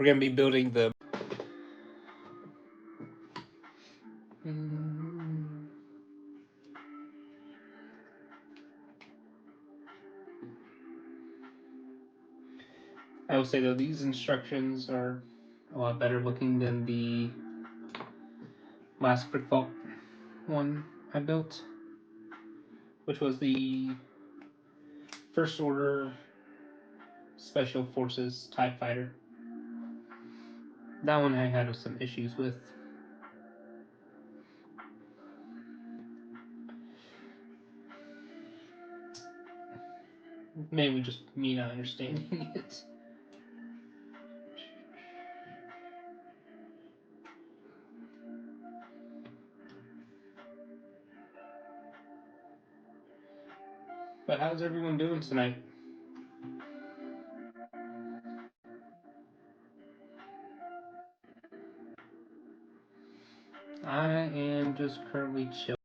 We're going to be building the... I will say though, these instructions are a lot better looking than the last Brickvault one I built, which was the First Order Special Forces TIE Fighter. That one I had some issues with. Maybe just me not understanding it. But how's everyone doing tonight? I am just currently chilling.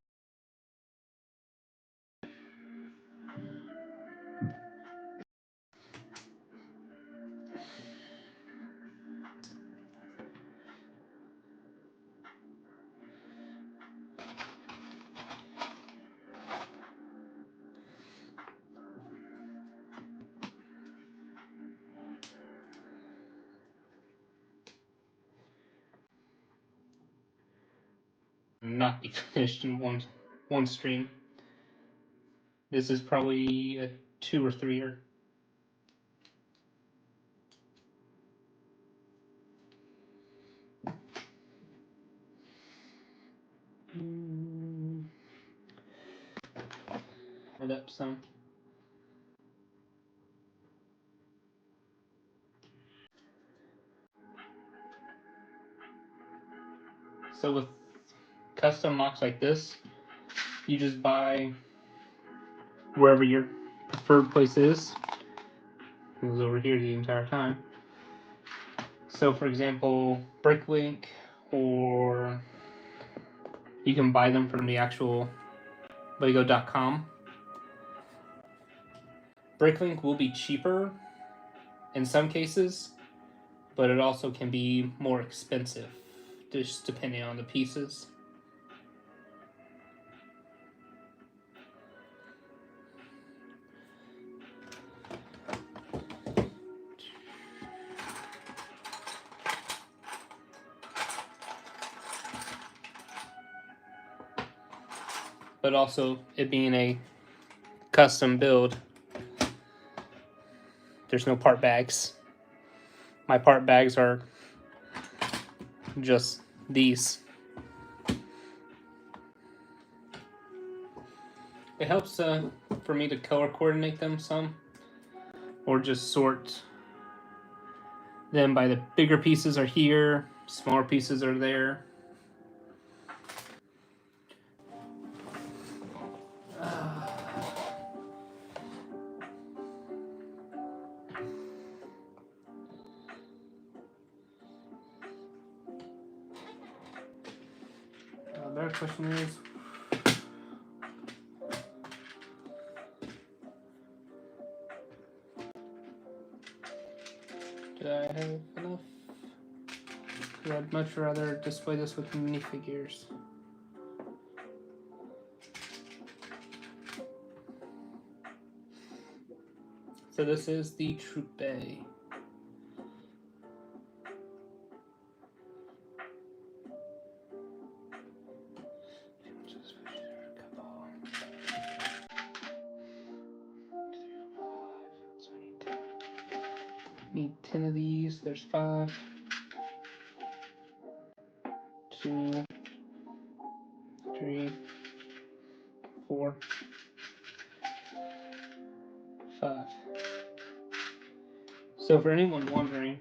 Not be finished in one stream. This is probably a 2 or 3er. It up some. So with custom locks like this, you just buy wherever your preferred place is. It was over here the entire time. So for example, Bricklink, or you can buy them from the actual Lego.com. Bricklink will be cheaper in some cases, but it also can be more expensive, just depending on the pieces. But also, it being a custom build, there's no part bags. My part bags are just these. It helps for me to color coordinate them some, or just sort them by the bigger pieces are here, smaller pieces are there. Better question is, do I have enough? Because I'd much rather display this with minifigures. So this is the Troop Bay. Need 10 of these. There's 5. 2, 3, 4, 5. So for anyone wondering,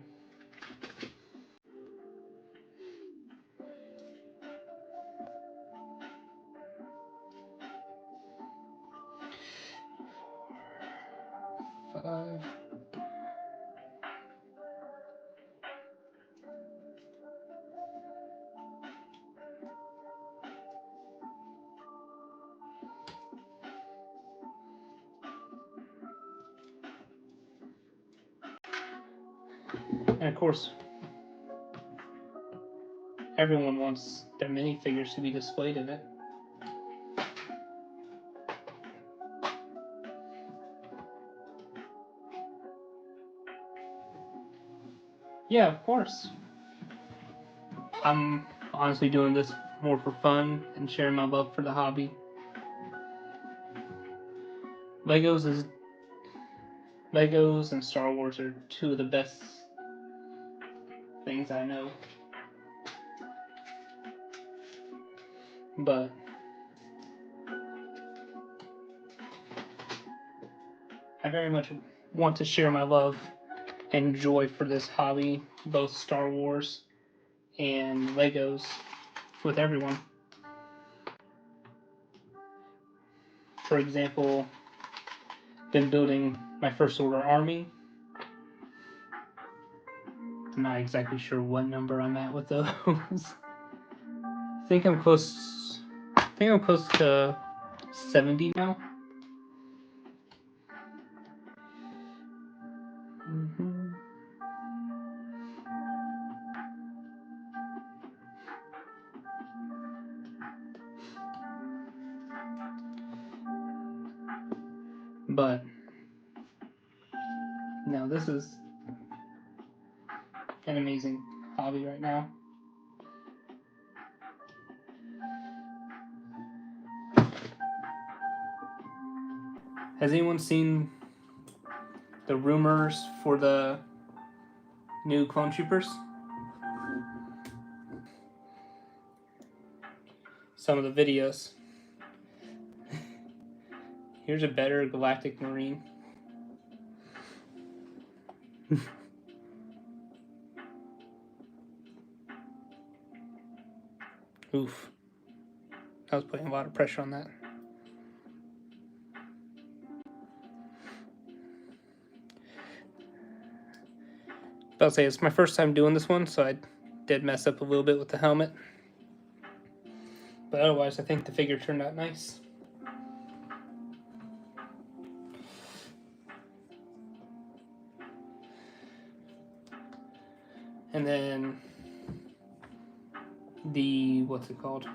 five. And of course, everyone wants their minifigures to be displayed in it. Yeah, of course. I'm honestly doing this more for fun and sharing my love for the hobby. Legos and Star Wars are two of the best things I know. But I very much want to share my love and joy for this hobby, both Star Wars and Legos, with everyone. For example, been building my first order army. I'm not exactly sure what number I'm at with those. I think I'm close to 70 now. Mm-hmm. But no, this is an amazing hobby right now. Has anyone seen the rumors for the new clone troopers? Some of the videos. Here's a better Galactic Marine. Oof. I was putting a lot of pressure on that. I'll say it's my first time doing this one, so I did mess up a little bit with the helmet. But otherwise, I think the figure turned out nice. And then the, what's it called?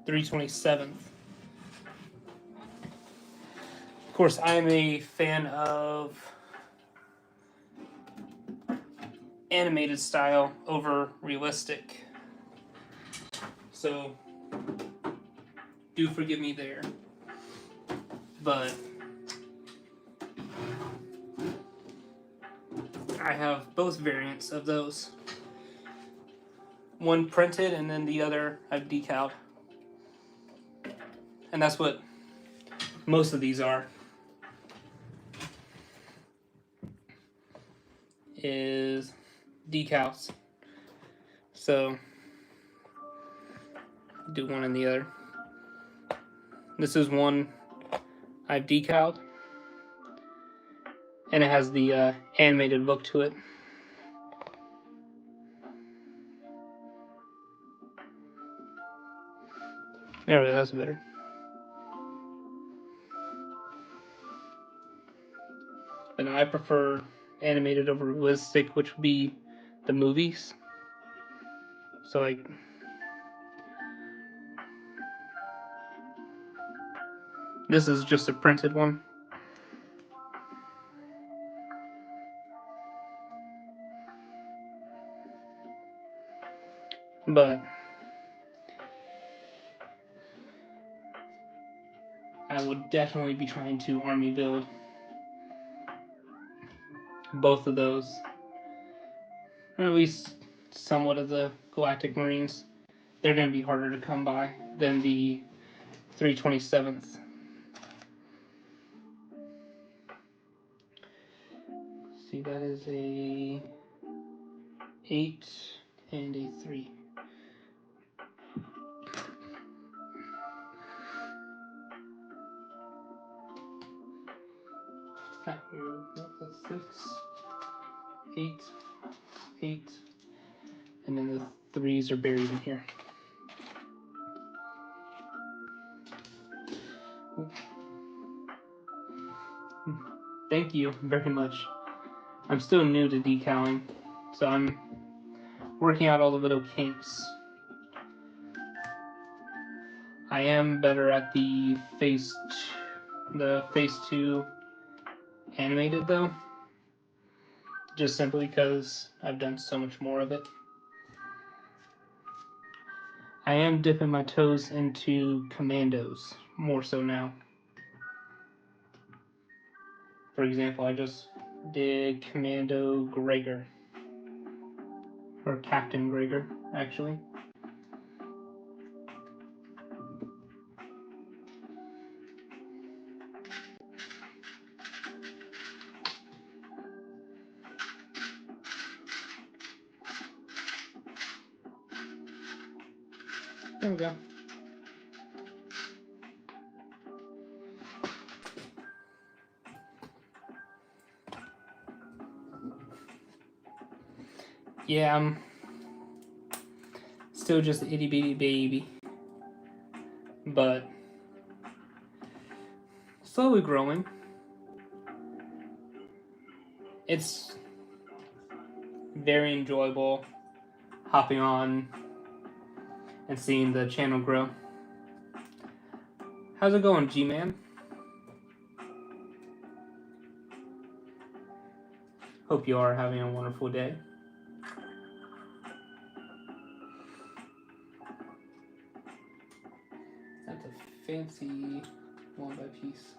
327th. Of course, I'm a fan of animated style over realistic. So, do forgive me there. But I have both variants of those. One printed and then the other I've decaled. And that's what most of these are. Is decals. So do one and the other. This is one I've decaled, and it has the animated look to it. There, that's better. But no, I prefer animated over realistic, which would be the movies. So like, this is just a printed one. But I would definitely be trying to army build both of those, or at least somewhat of the Galactic Marines. They're going to be harder to come by than the 327th. See, that is a 8 and a 3. That's 6, 8, 8, and then the 3s are buried in here. Thank you very much. I'm still new to decaling, so I'm working out all the little kinks. I am better at the phase 2 animated though, just simply because I've done so much more of it. I am dipping my toes into commandos more so now. For example, I just did Commando Gregor, or Captain Gregor, actually. There we go. Yeah, I'm still just an itty bitty baby, but slowly growing. It's very enjoyable hopping on and seeing the channel grow. How's it going, G-Man? Hope you are having a wonderful day. That's a fancy one by piece.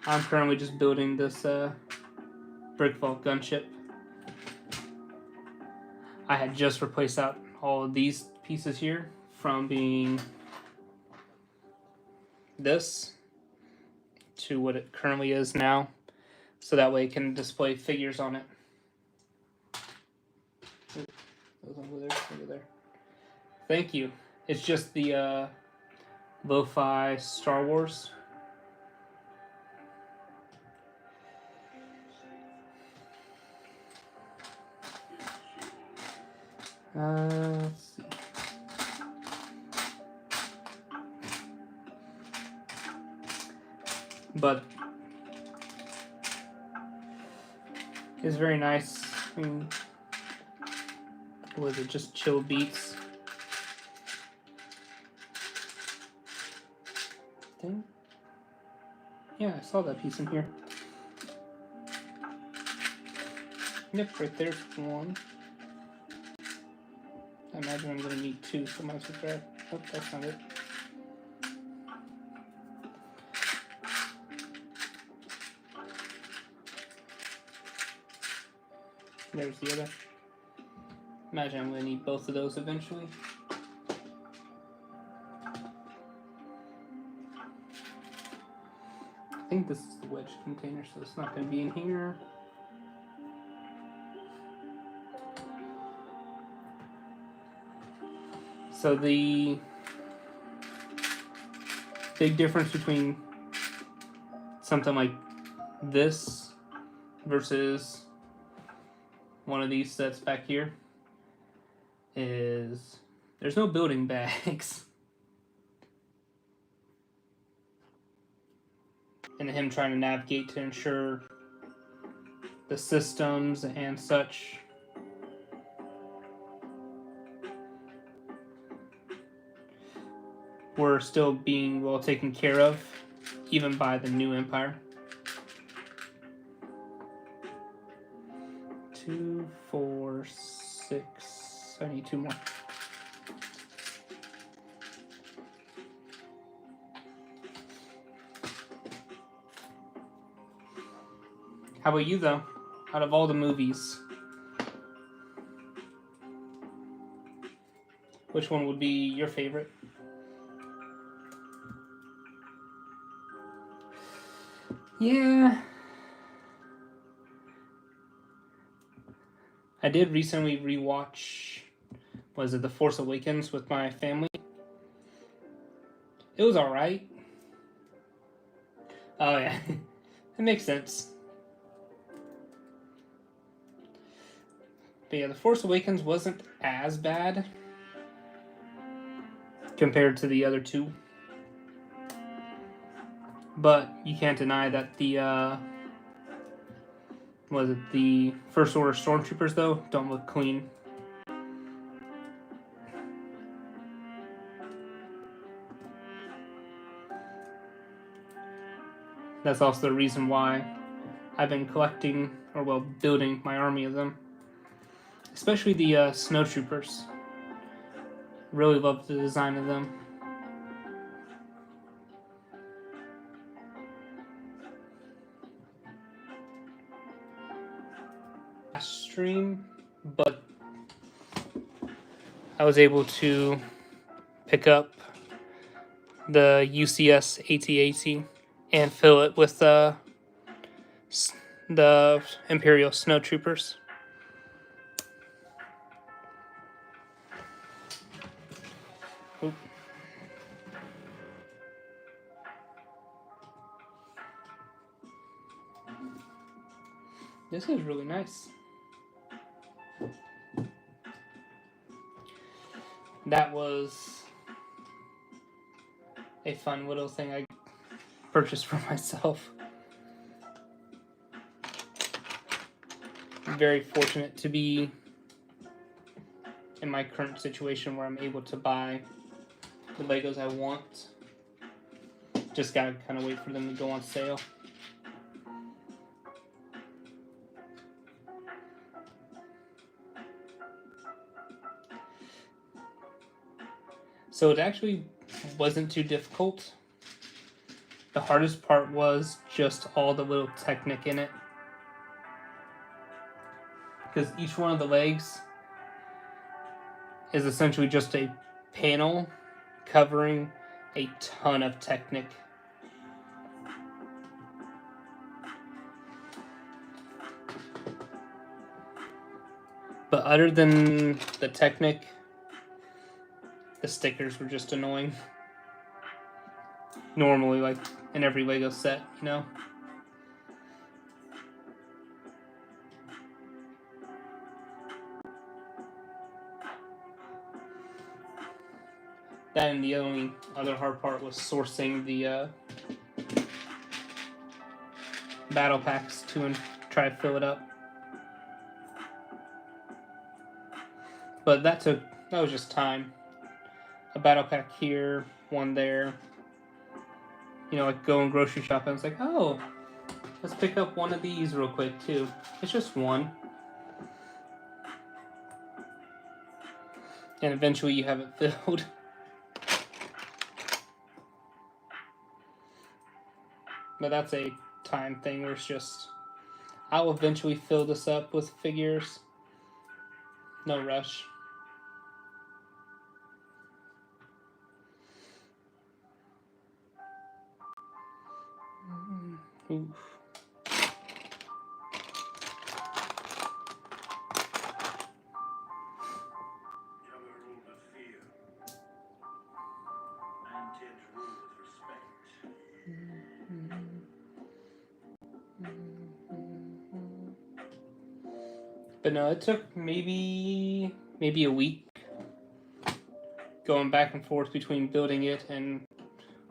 I'm currently just building this Brickvault gunship. I had just replaced out all of these pieces here from being this to what it currently is now, so that way it can display figures on it. Those over there, over there. Thank you. It's just the lo-fi Star Wars. Let's see. But it's very nice. I mean, was it just chill beats? Yeah, I saw that piece in here. Yep, right there's one. I imagine I'm gonna need two, so I might as well grab. Oh, that's not it. There's the other. Imagine I'm gonna need both of those eventually. I think this is the wedge container, so it's not gonna be in here. So the big difference between something like this versus one of these sets back here is there's no building bags. And him trying to navigate to ensure the systems and such were still being well taken care of, even by the new Empire. 2, 4, 6. I need 2 more. How about you, though? Out of all the movies, which one would be your favorite? Yeah. I did recently rewatch, was it The Force Awakens with my family? It was alright. Oh yeah, it makes sense. But yeah, The Force Awakens wasn't as bad compared to the other two. But you can't deny that the the First Order Stormtroopers though don't look clean. That's also the reason why I've been collecting, or well, building my army of them. Especially the snowtroopers. Really love the design of them. Stream, but I was able to pick up the UCS AT-AT and fill it with the Imperial snowtroopers. Oop. This is really nice. That was a fun little thing I purchased for myself. I'm very fortunate to be in my current situation where I'm able to buy the Legos I want. Just gotta kind of wait for them to go on sale. So it actually wasn't too difficult. The hardest part was just all the little Technic in it. Because each one of the legs is essentially just a panel covering a ton of Technic. But other than the Technic, the stickers were just annoying. Normally, like in every Lego set, you know? Then the only other hard part was sourcing the battle packs to try to fill it up. But that was just time. A battle pack here, one there. You know, like going grocery shopping. I was like, oh, let's pick up one of these real quick too. It's just one. And eventually you have it filled. But that's a time thing where it's just, I'll eventually fill this up with figures. No rush. Oof. But no, it took maybe a week going back and forth between building it and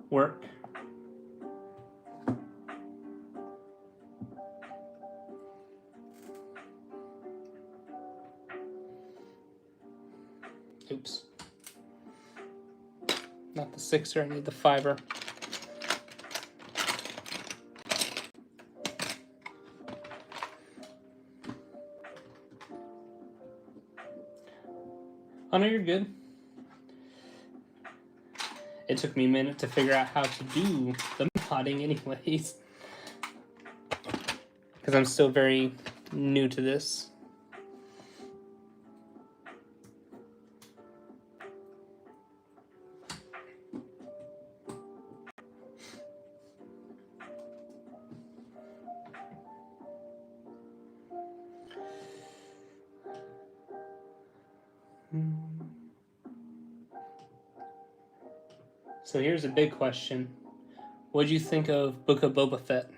work. Oops. Not the 6er, I need the 5er. Oh no, you're good. It took me a minute to figure out how to do the modding anyways. Because I'm still very new to this. So here's a big question. What do you think of Book of Boba Fett?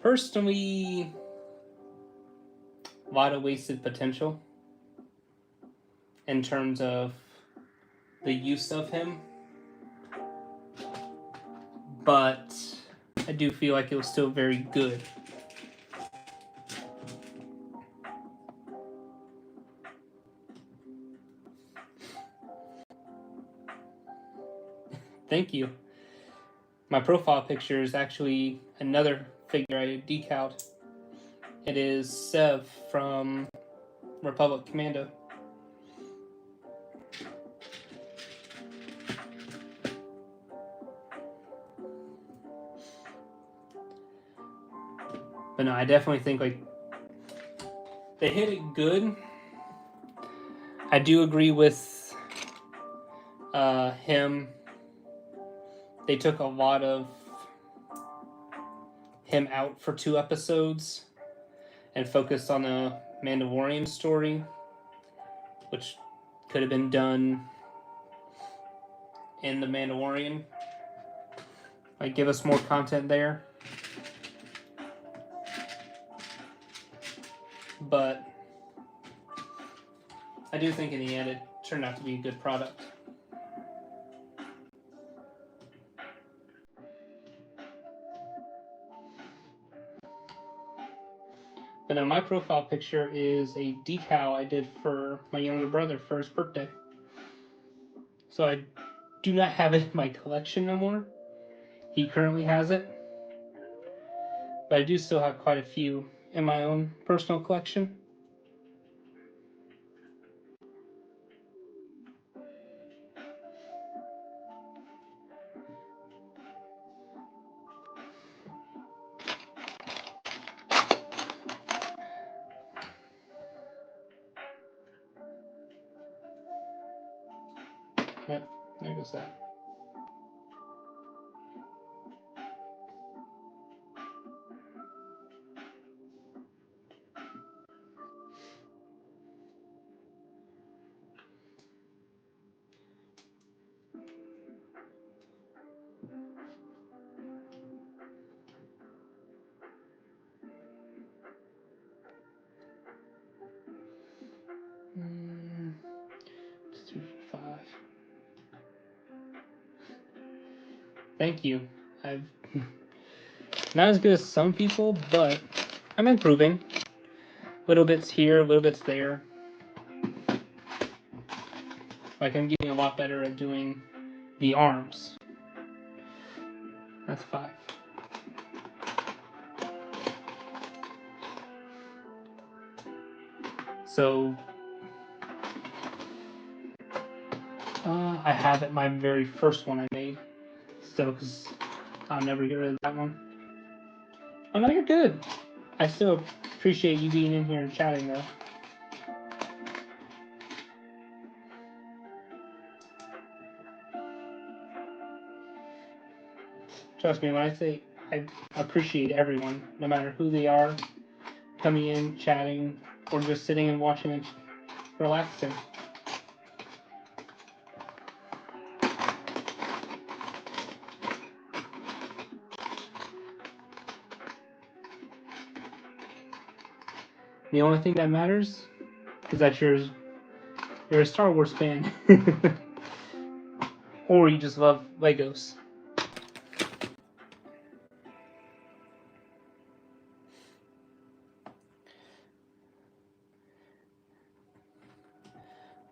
Personally, a lot of wasted potential in terms of the use of him. but I do feel like it was still very good. Thank you. My profile picture is actually another figure I decaled. It is Sev from Republic Commando. But no, I definitely think like they hit it good. I do agree with him. They took a lot of him out for 2 episodes and focused on the Mandalorian story, which could have been done in the Mandalorian. Like, give us more content there. But I do think in the end it turned out to be a good product. But now my profile picture is a decal I did for my younger brother for his birthday. So I do not have it in my collection no more. He currently has it. But I do still have quite a few in my own personal collection. Yep, there goes that. It's 2, 5. Thank you. I've not as good as some people, but I'm improving. Little bits here, little bits there. Like, I'm getting a lot better at doing the arms. That's 5. So I have it, my very first one I made. Still, because I'll never get rid of that one. Oh no, you're good. I still appreciate you being in here and chatting though. Trust me when I say I appreciate everyone, no matter who they are, coming in, chatting, or just sitting and watching and relaxing. The only thing that matters is that you're a Star Wars fan. Or you just love Legos.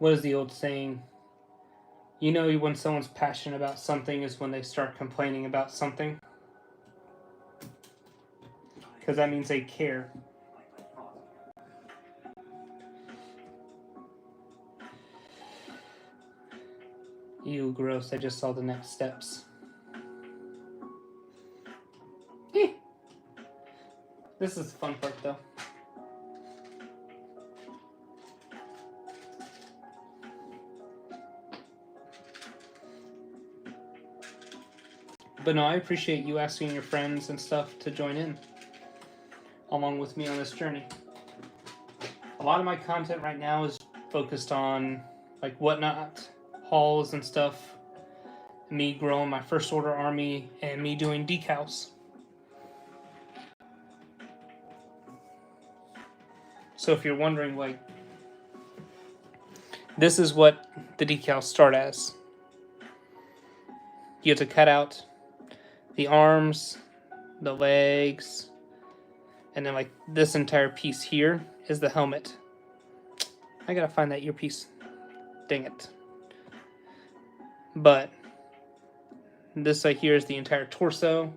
What is the old saying? You know when someone's passionate about something is when they start complaining about something. Because that means they care. Ew, gross. I just saw the next steps. This is the fun part, though. But no, I appreciate you asking your friends and stuff to join in along with me on this journey. A lot of my content right now is focused on like whatnot, hauls and stuff, me growing my first order army, and me doing decals. So if you're wondering, like, this is what the decals start as. You have to cut out the arms, the legs, and then like this entire piece here is the helmet. I gotta find that earpiece. Dang it. But this right here is the entire torso.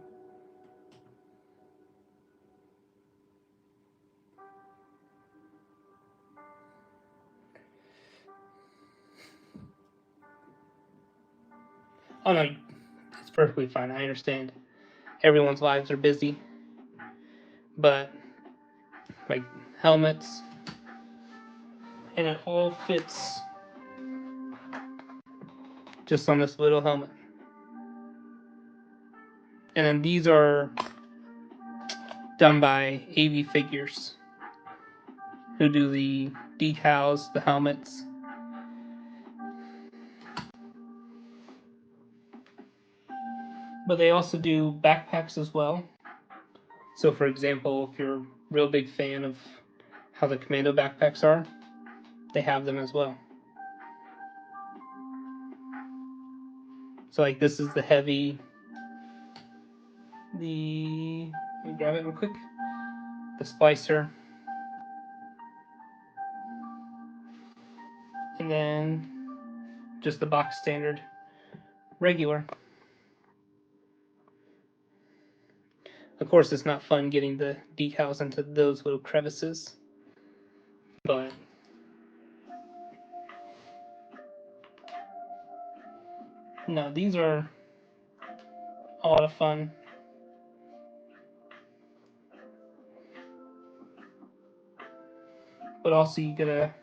Oh no, it's perfectly fine. I understand. Everyone's lives are busy. But like helmets, and it all fits just on this little helmet. And then these are done by AV Figures, who do the decals, the helmets. But they also do backpacks as well. So for example, if you're a real big fan of how the commando backpacks are, they have them as well. So like this is the heavy, let me grab it real quick, the splicer. And then just the box standard regular. Of course, it's not fun getting the decals into those little crevices, but no, these are a lot of fun. But also you gotta,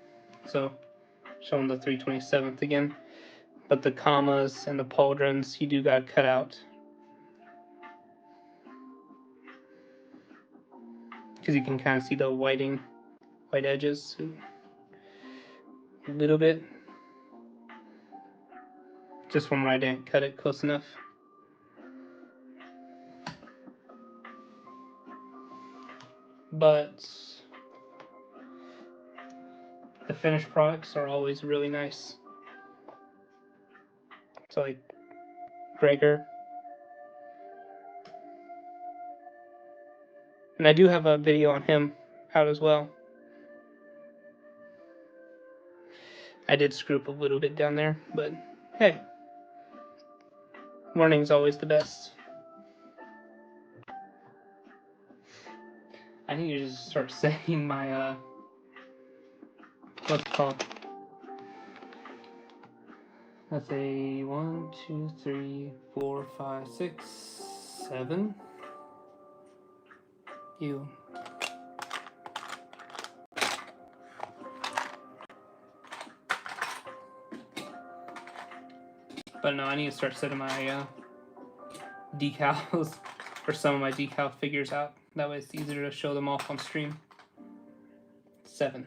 so showing the 327th again, but the commas and the pauldrons you do gotta cut out, because you can kind of see the white edges a little bit, just from where I didn't cut it close enough. But the finished products are always really nice. So like Gregor. And I do have a video on him out as well. I did screw up a little bit down there, but hey, learning's always the best. I need to just start saying my, what's it called? Let's say 1, 2, 3, 4, 5, 6, 7. You. But no, I need to start setting my decals or some of my decal figures out. That way it's easier to show them off on stream. 7.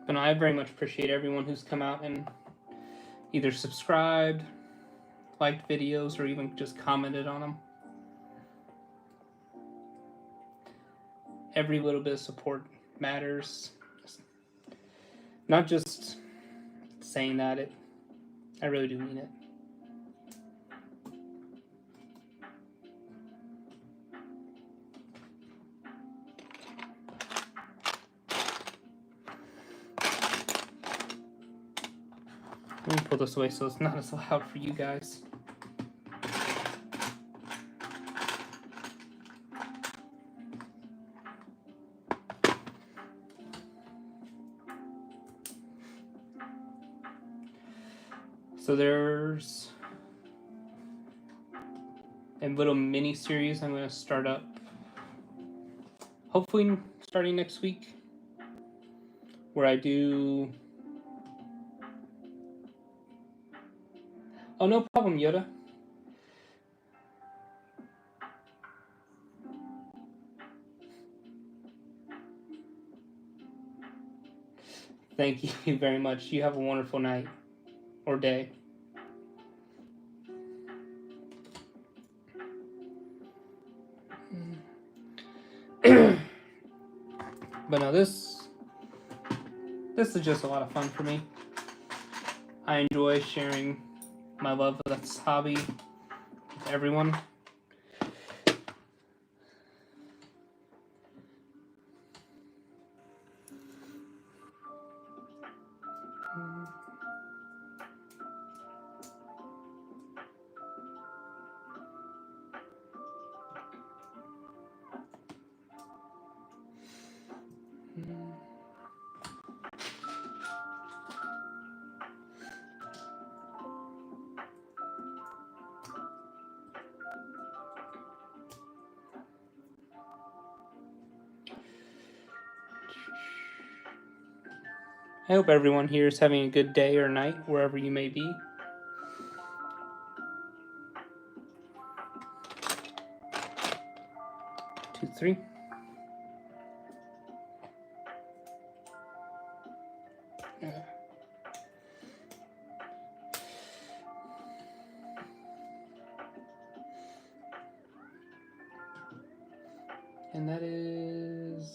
But no, I very much appreciate everyone who's come out and either subscribed, liked videos, or even just commented on them. Every little bit of support matters. Not just saying that, I really do mean it. Let me pull this away so it's not as loud for you guys. So there's a little mini series I'm going to start up, hopefully starting next week, where I do... Oh, no problem, Yoda. Thank you very much. You have a wonderful night or day. But no, this is just a lot of fun for me. I enjoy sharing my love of this hobby with everyone. I hope everyone here is having a good day or night, wherever you may be. Two, three. And that is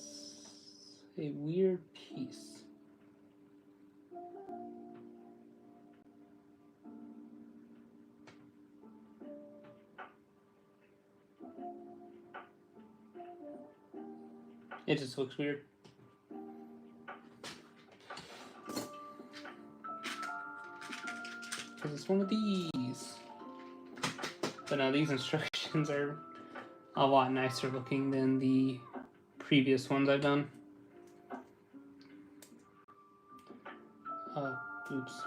a weird piece. It just looks weird. Because it's one of these. But now these instructions are a lot nicer looking than the previous ones I've done. Oops.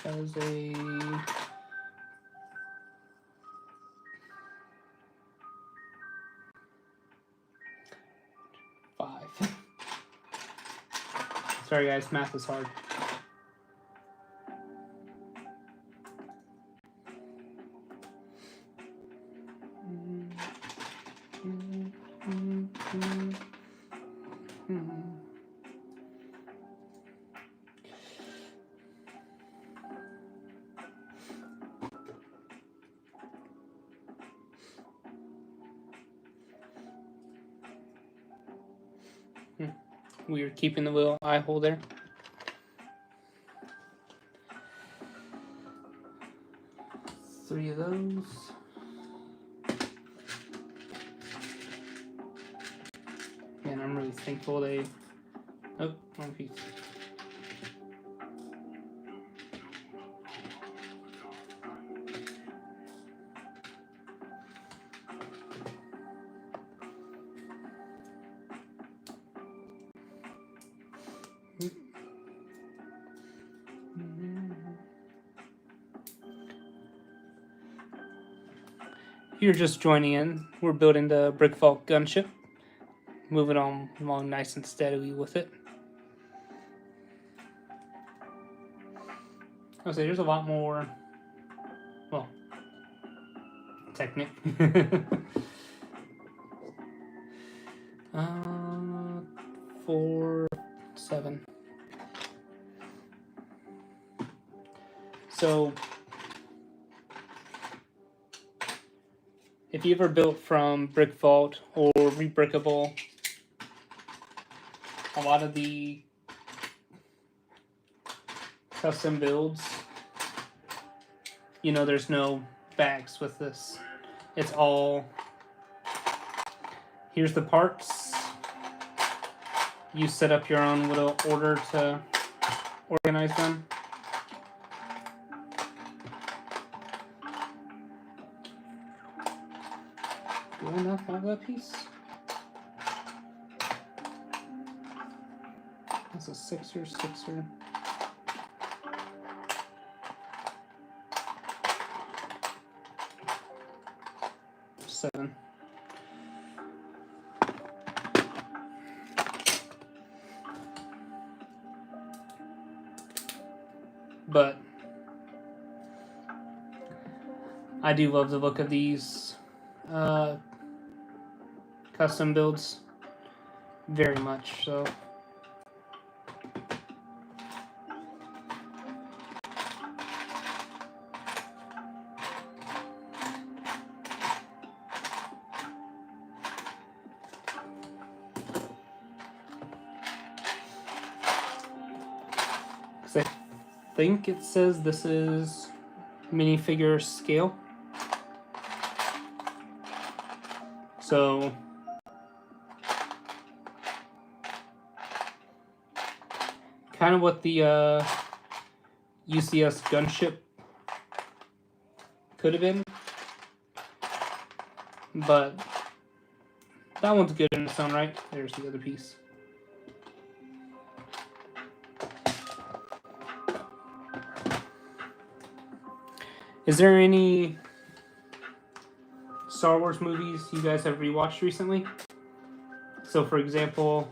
That is a 5. Sorry guys, math is hard. Weird keeping the little eye hole there. Three of those. Man, I'm really thankful they... Oh, wrong piece. If you're just joining in, we're building the Brickvault Gunship. Moving on along nice and steadily with it. I'll say there's a lot more, well, technique. 4, 7. So, if you ever built from Brickvault or Rebrickable, a lot of the custom builds, you know, there's no bags with this. It's all, here's the parts. You set up your own little order to organize them. Do I not have that piece? That's a 6er, 6er. Seven. But I do love the look of these custom builds very much. So. I think it says this is minifigure scale. So kind of what the UCS Gunship could have been, but that one's good in its own right. There's the other piece. Is there any Star Wars movies you guys have rewatched recently? So, for example,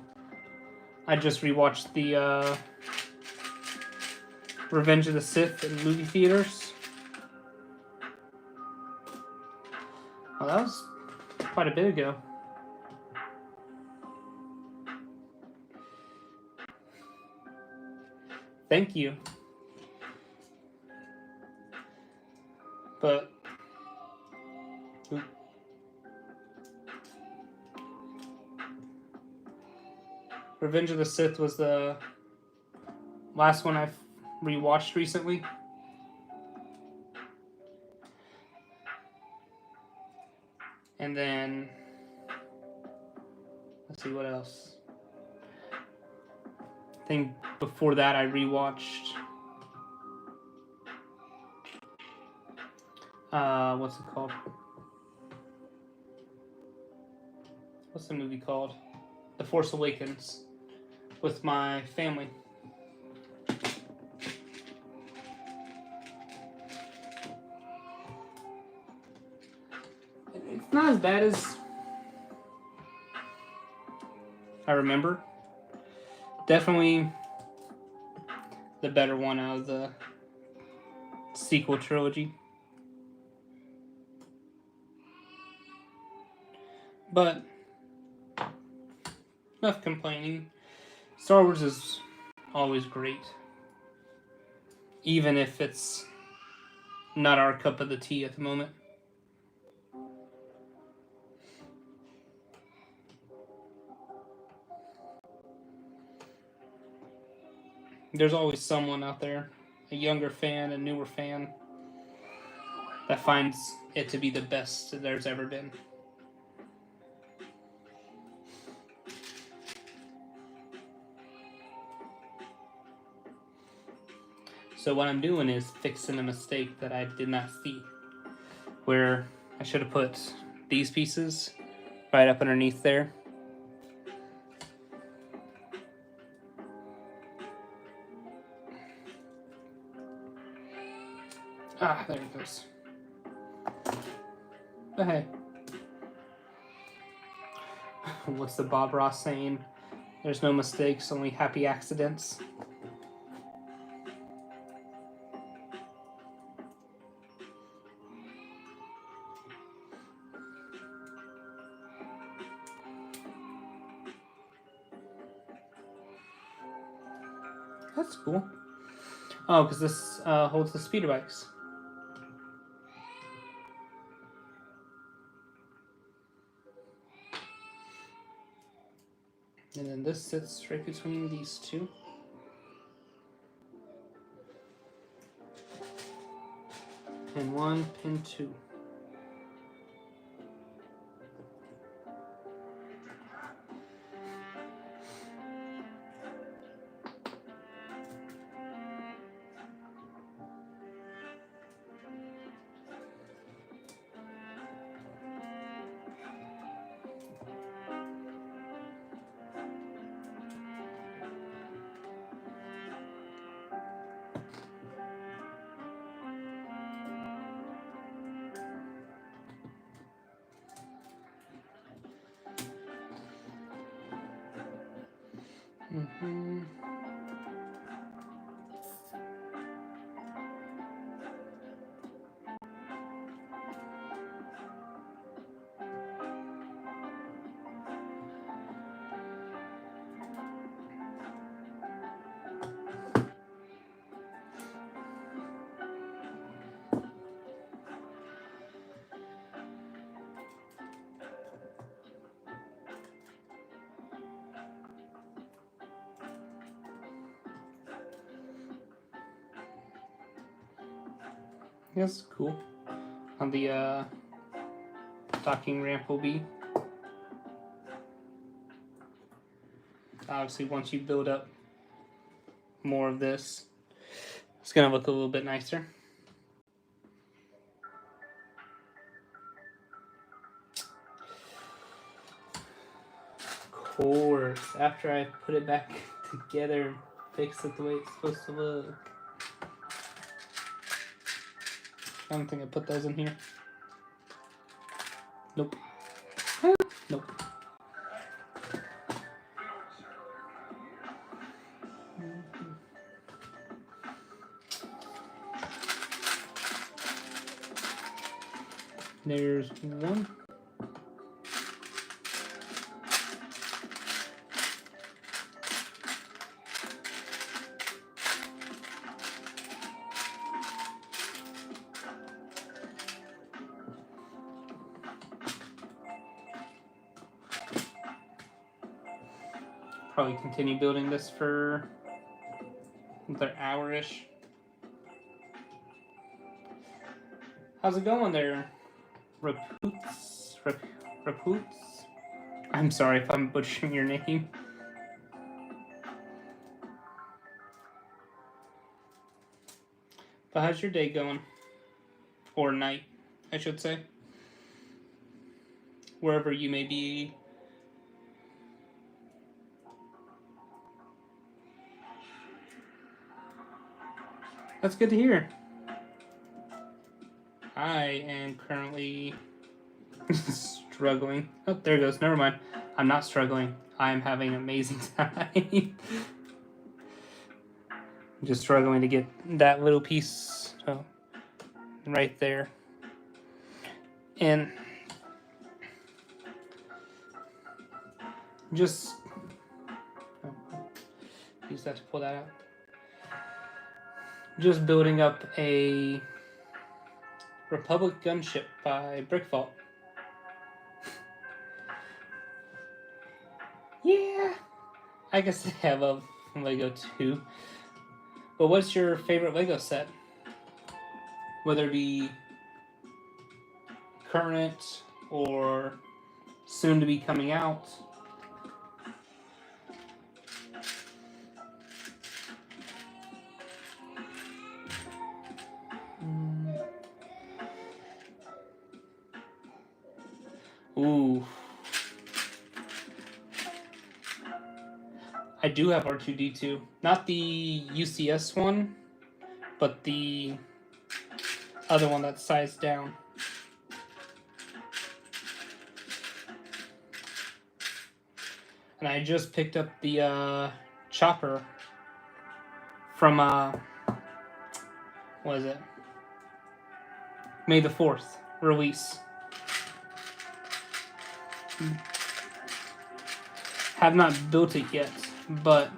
I just rewatched the Revenge of the Sith in movie theaters. Well, that was quite a bit ago. Thank you. But Revenge of the Sith was the last one I've rewatched recently. And then, let's see what else. I think before that I rewatched what's it called? What's the movie called? The Force Awakens with my family. It's not as bad as I remember. Definitely the better one out of the sequel trilogy. But enough complaining. Star Wars is always great. Even if it's not our cup of the tea at the moment. There's always someone out there, a younger fan, a newer fan, that finds it to be the best there's ever been. So what I'm doing is fixing a mistake that I did not see, where I should have put these pieces right up underneath there. Ah, there it goes. But hey, what's the Bob Ross saying? There's no mistakes, only happy accidents. That's cool. Oh, because this holds the speeder bikes. And then this sits right between these two. Pin 1, pin 2. That's cool. On the docking ramp will be. Obviously, once you build up more of this, it's gonna look a little bit nicer. Of course, after I put it back together and fix it the way it's supposed to look. I don't think I put those in here. Nope. Nope. There's one. Probably continue building this for another hour-ish. How's it going there, Rapoots? Rapoots? I'm sorry if I'm butchering your name. But how's your day going? Or night, I should say. Wherever you may be. That's good to hear. I am currently struggling. Oh, there it goes. Never mind. I'm not struggling. I am having an amazing time. Just struggling to get that little piece right there. And just use that to pull that out. Just building up a Republic Gunship by Brickvault. Yeah, I guess I have a Lego too. But what's your favorite Lego set? Whether it be current or soon to be coming out. Ooh. I do have R2-D2. Not the UCS one, but the other one that's sized down. And I just picked up the chopper from, what is it? May the 4th release. Have not built it yet, but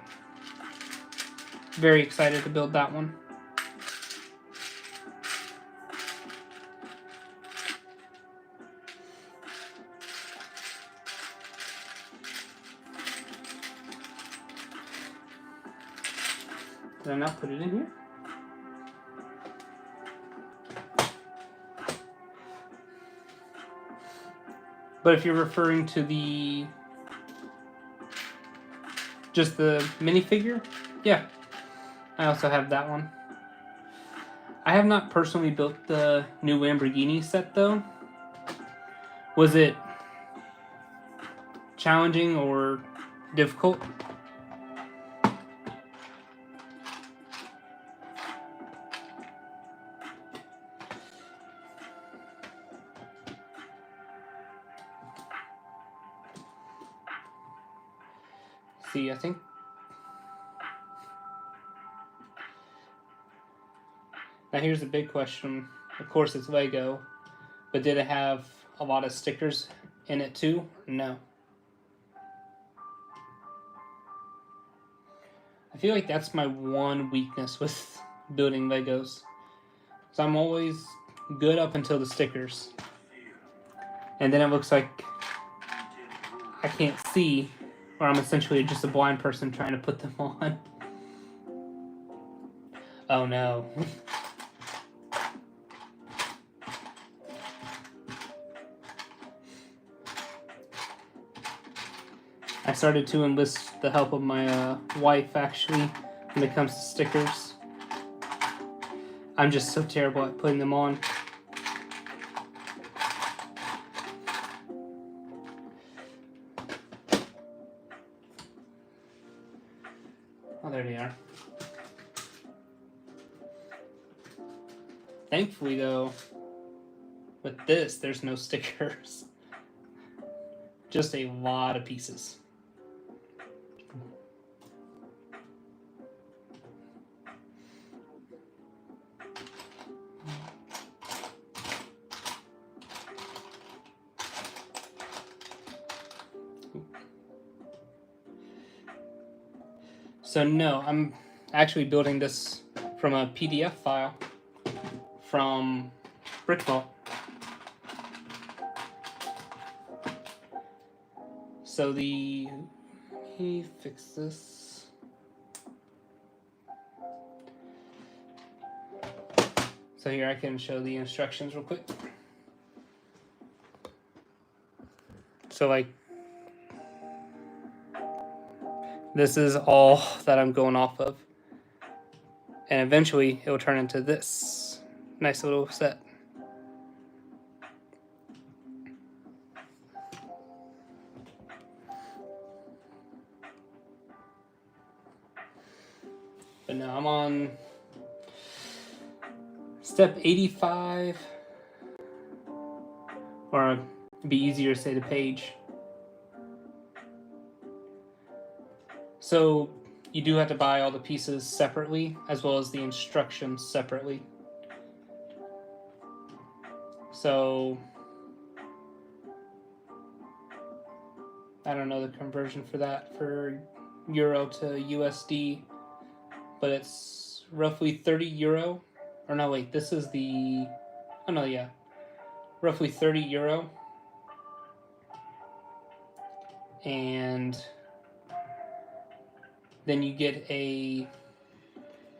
very excited to build that one. Did I not put it in here? But if you're referring to just the minifigure, yeah, I also have that one. I have not personally built the new Lamborghini set though. Was it challenging or difficult? See, I think now here's a big question. Of course it's Lego, but did it have a lot of stickers in it too? No. I feel like that's my one weakness with building Legos. So I'm always good up until the stickers. And then it looks like I can't see, or I'm essentially just a blind person trying to put them on. Oh no. started to enlist the help of my wife, actually, when it comes to stickers. I'm just so terrible at putting them on. Oh, there they are. Thankfully, though, with this, there's no stickers. Just a lot of pieces. So no, I'm actually building this from a PDF file from Brickvault. So let me fix this. So here I can show the instructions real quick. So like, this is all that I'm going off of. And eventually it will turn into this nice little set. But now I'm on step 85, or it'd be easier to say the page. So you do have to buy all the pieces separately, as well as the instructions separately. So I don't know the conversion for that for Euro to USD, but it's roughly 30 Euro. Or no, wait, this is the, oh no, yeah, roughly 30 Euro. And then you get the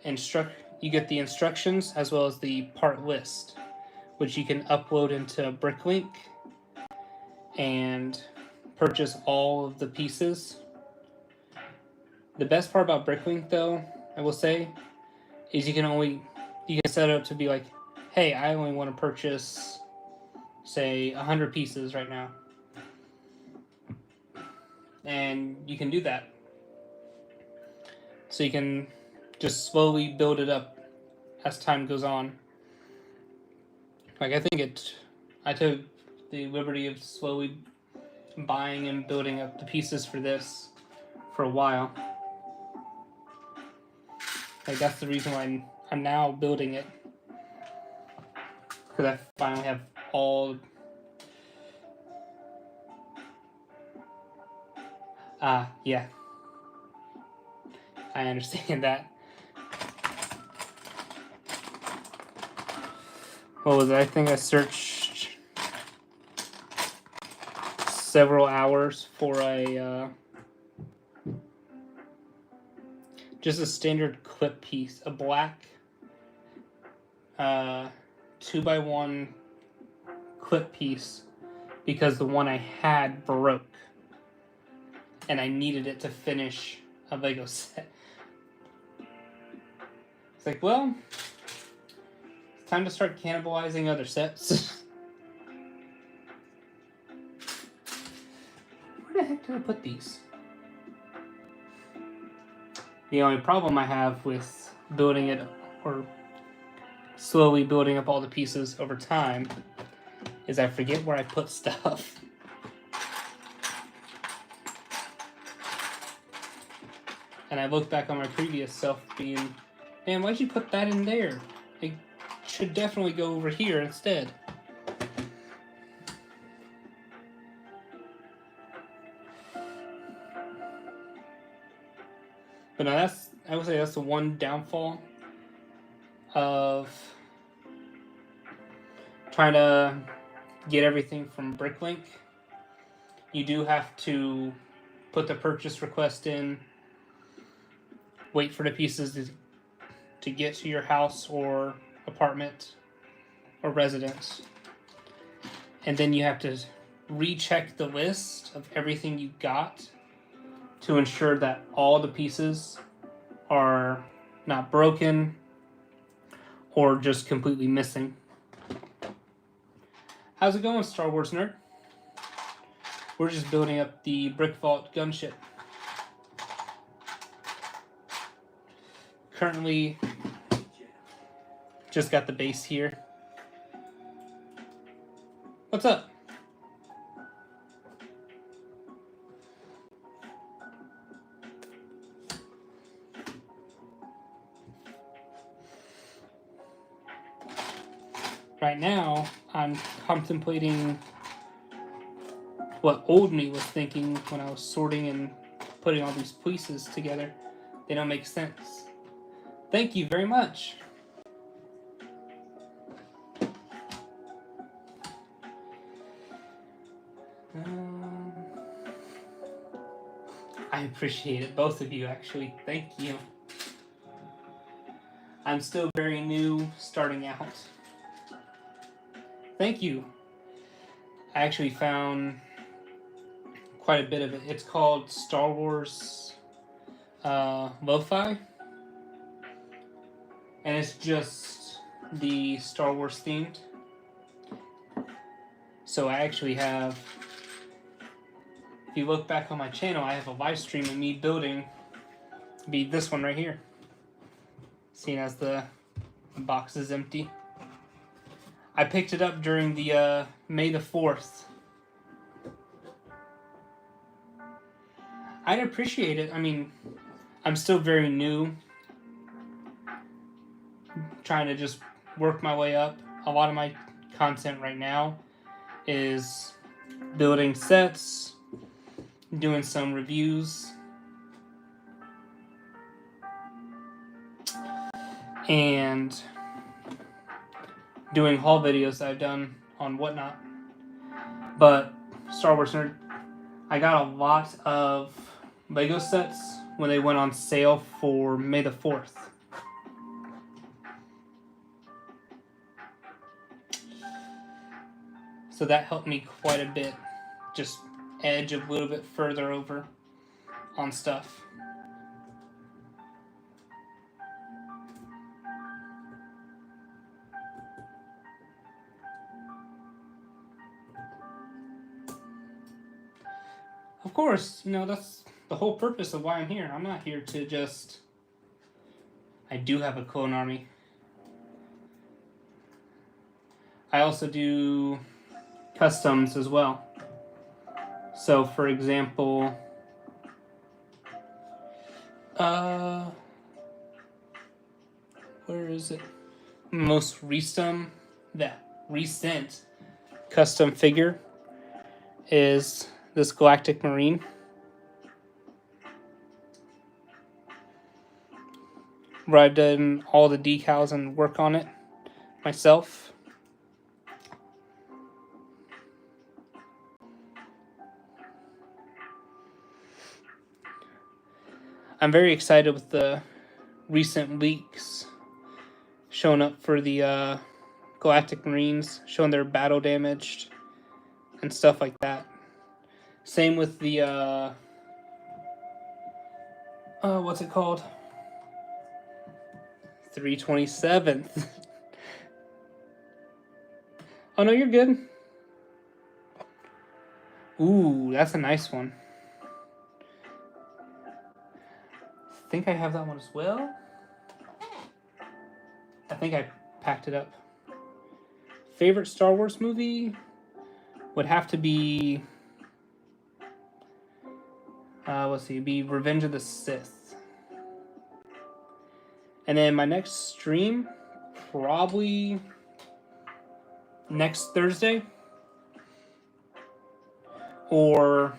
instructions as well as the part list, which you can upload into Bricklink and purchase all of the pieces. The best part about Bricklink, though, I will say, is you can set it up to be like, hey, I only want to purchase, say, 100 pieces right now. And you can do that. So you can just slowly build it up as time goes on. Like, I took the liberty of slowly buying and building up the pieces for this for a while. Like, that's the reason why I'm now building it. Because I finally have all... yeah. I understand that. What was it? I think I searched several hours for just a standard clip piece, a black 2x1 clip piece, because the one I had broke and I needed it to finish a Lego set. It's like, well, it's time to start cannibalizing other sets. Where the heck did I put these? The only problem I have with building it, or slowly building up all the pieces over time, is I forget where I put stuff. And I look back on my previous self being, man, why'd you put that in there? It should definitely go over here instead. But now I would say that's the one downfall of trying to get everything from Bricklink. You do have to put the purchase request in, wait for the pieces to get to your house or apartment or residence. And then you have to recheck the list of everything you got to ensure that all the pieces are not broken or just completely missing. How's it going, Star Wars nerd? We're just building up the Brickvault gunship. Currently, just got the base here. What's up? Right now, I'm contemplating what old me was thinking when I was sorting and putting all these pieces together. They don't make sense. Thank you very much. I appreciate it, both of you actually. Thank you. I'm still very new, starting out. Thank you. I actually found quite a bit of it. It's called Star Wars Lo-Fi. And it's just the Star Wars themed. So I actually have, if you look back on my channel, I have a live stream of me building, be this one right here. Seeing as the box is empty. I picked it up during the May the 4th. I'd appreciate it. I mean, I'm still very new. Trying to just work my way up. A lot of my content right now is building sets, doing some reviews, and doing haul videos that I've done on Whatnot. But Star Wars nerd, I got a lot of Lego sets when they went on sale for May the 4th. So that helped me quite a bit. Just edge a little bit further over on stuff. Of course, you know, that's the whole purpose of why I'm here. I'm not here to just... I do have a clone army. I also do customs as well. So, for example, where is it? Most recent custom figure is this Galactic Marine. Where I've done all the decals and work on it myself. I'm very excited with the recent leaks showing up for the Galactic Marines, showing their battle damaged and stuff like that. Same with the what's it called? 327th. Oh no, you're good. Ooh, that's a nice one. I think I have that one as well. I think I packed it up. Favorite Star Wars movie would have to be let's see, it'd be Revenge of the Sith. And then my next stream, probably next Thursday. Or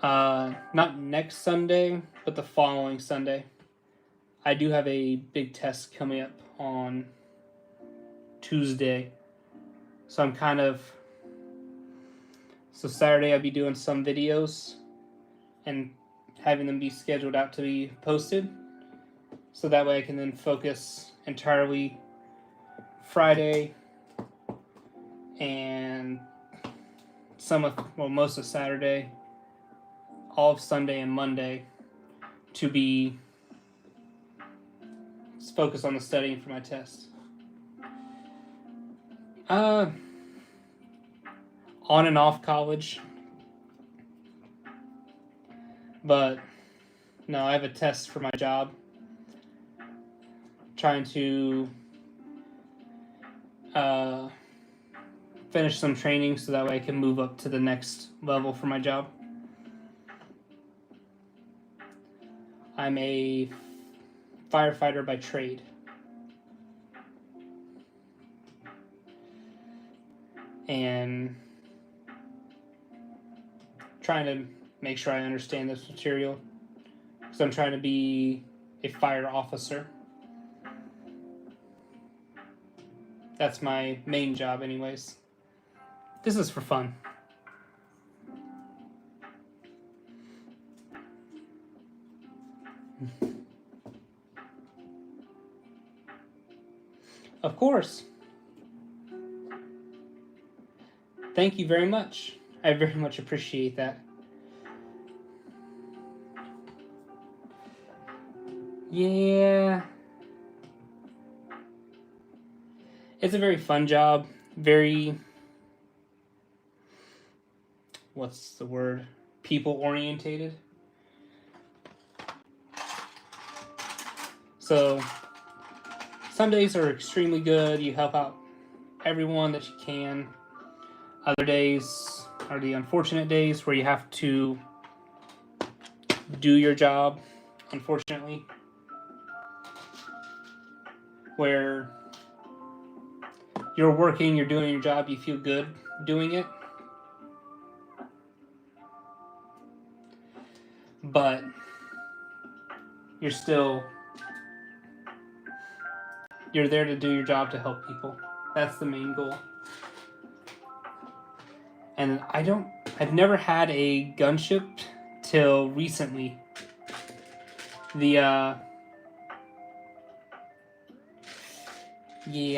not next Sunday, but the following Sunday. I do have a big test coming up on Tuesday. So I'm kind of... So Saturday I'll be doing some videos and having them be scheduled out to be posted. So that way I can then focus entirely Friday and most of Saturday all of Sunday and Monday to be focused on the studying for my test. On and off college. But no, I have a test for my job. Trying to finish some training so that way I can move up to the next level for my job. I'm a firefighter by trade. And trying to make sure I understand this material. So I'm trying to be a fire officer. That's my main job anyways. This is for fun. Of course. Thank you very much. I very much appreciate that. Yeah. It's a very fun job. Very, what's the word? People orientated. So some days are extremely good. You help out everyone that you can. Other days are the unfortunate days where you have to do your job, unfortunately. Where you're working, you're doing your job, you feel good doing it. But you're there to do your job to help people. That's the main goal. And I've never had a gunship till recently. Yeah,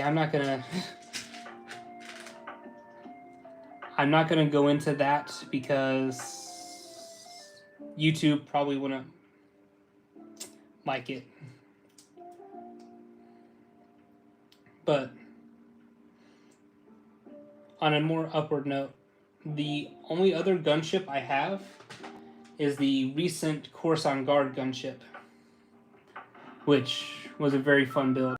I'm not gonna go into that because YouTube probably wouldn't like it. But on a more upward note, the only other gunship I have is the recent Course on Guard gunship, which was a very fun build.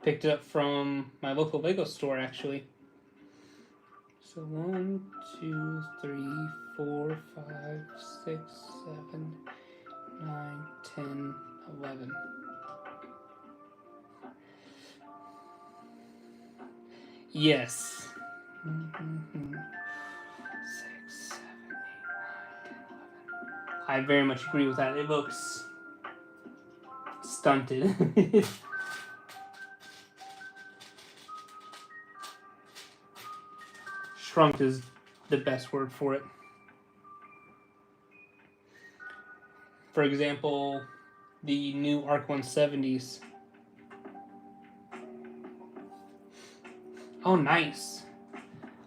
Picked it up from my local Lego store, actually. So 1, 2, 3, 4, 5, 6, 7, 9, 10, 11. Yes. 6, 7, 8, 9, 10, 11. I very much agree with that. It looks stunted. Shrunk is the best word for it. For example, the new ARC 170s. Oh, nice.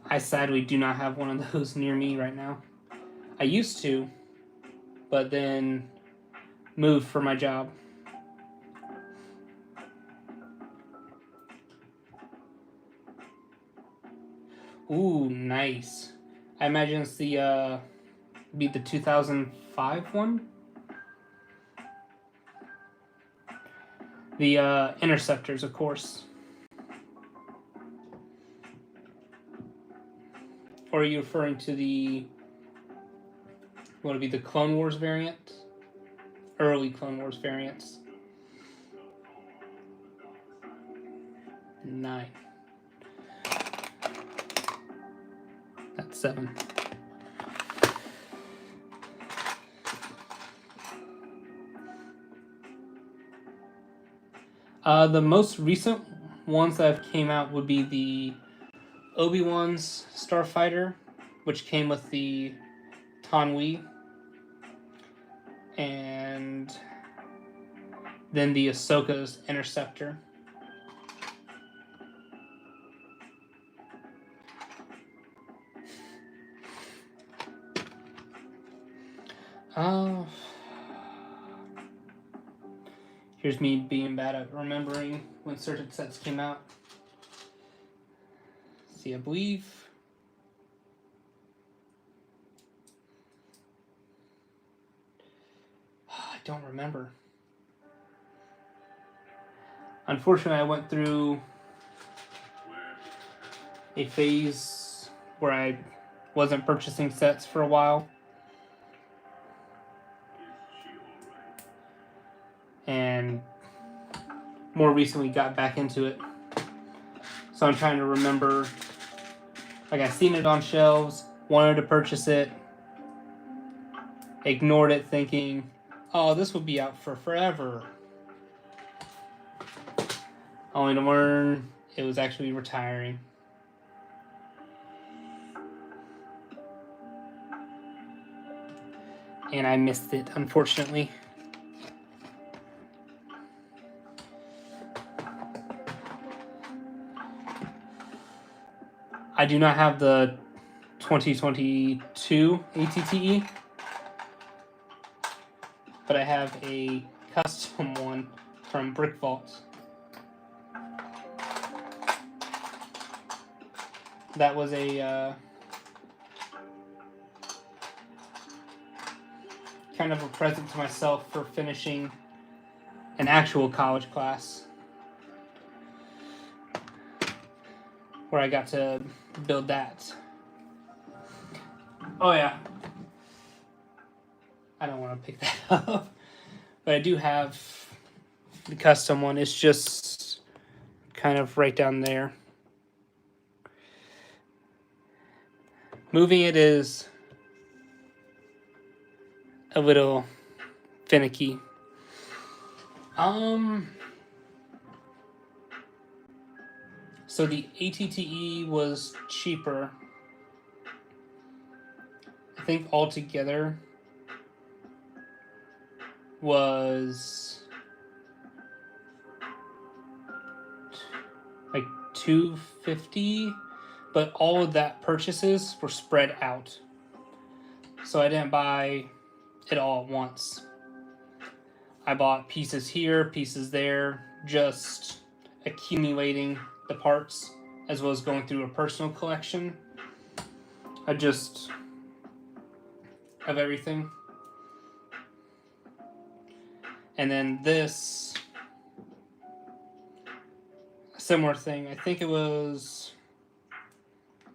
I sadly do not have one of those near me right now. I used to, but then moved for my job. Ooh, nice. I imagine it's the 2005 one. The Interceptors, of course. Or are you referring to the Clone Wars variant? Early Clone Wars variants. 9. That's 7. The most recent ones that have came out would be the Obi-Wan's Starfighter, which came with the Tanwi, and then the Ahsoka's Interceptor. Here's me being bad at remembering when certain sets came out. See, I believe I don't remember. Unfortunately, I went through a phase where I wasn't purchasing sets for a while. And more recently got back into it. So I'm trying to remember, like I seen it on shelves, wanted to purchase it, ignored it thinking, oh, this will be out for forever. Only to learn it was actually retiring. And I missed it, unfortunately. I do not have the 2022 ATTE, but I have a custom one from Brickvault. That was a kind of a present to myself for finishing an actual college class where I got to build that. Oh yeah, I don't want to pick that up, but I do have the custom one. It's just kind of right down there. Moving it is a little finicky. So the ATTE was cheaper. I think altogether was like $250, but all of that purchases were spread out. So I didn't buy it all at once. I bought pieces here, pieces there, just accumulating the parts as well as going through a personal collection. I just have everything. And then this, a similar thing. I think it was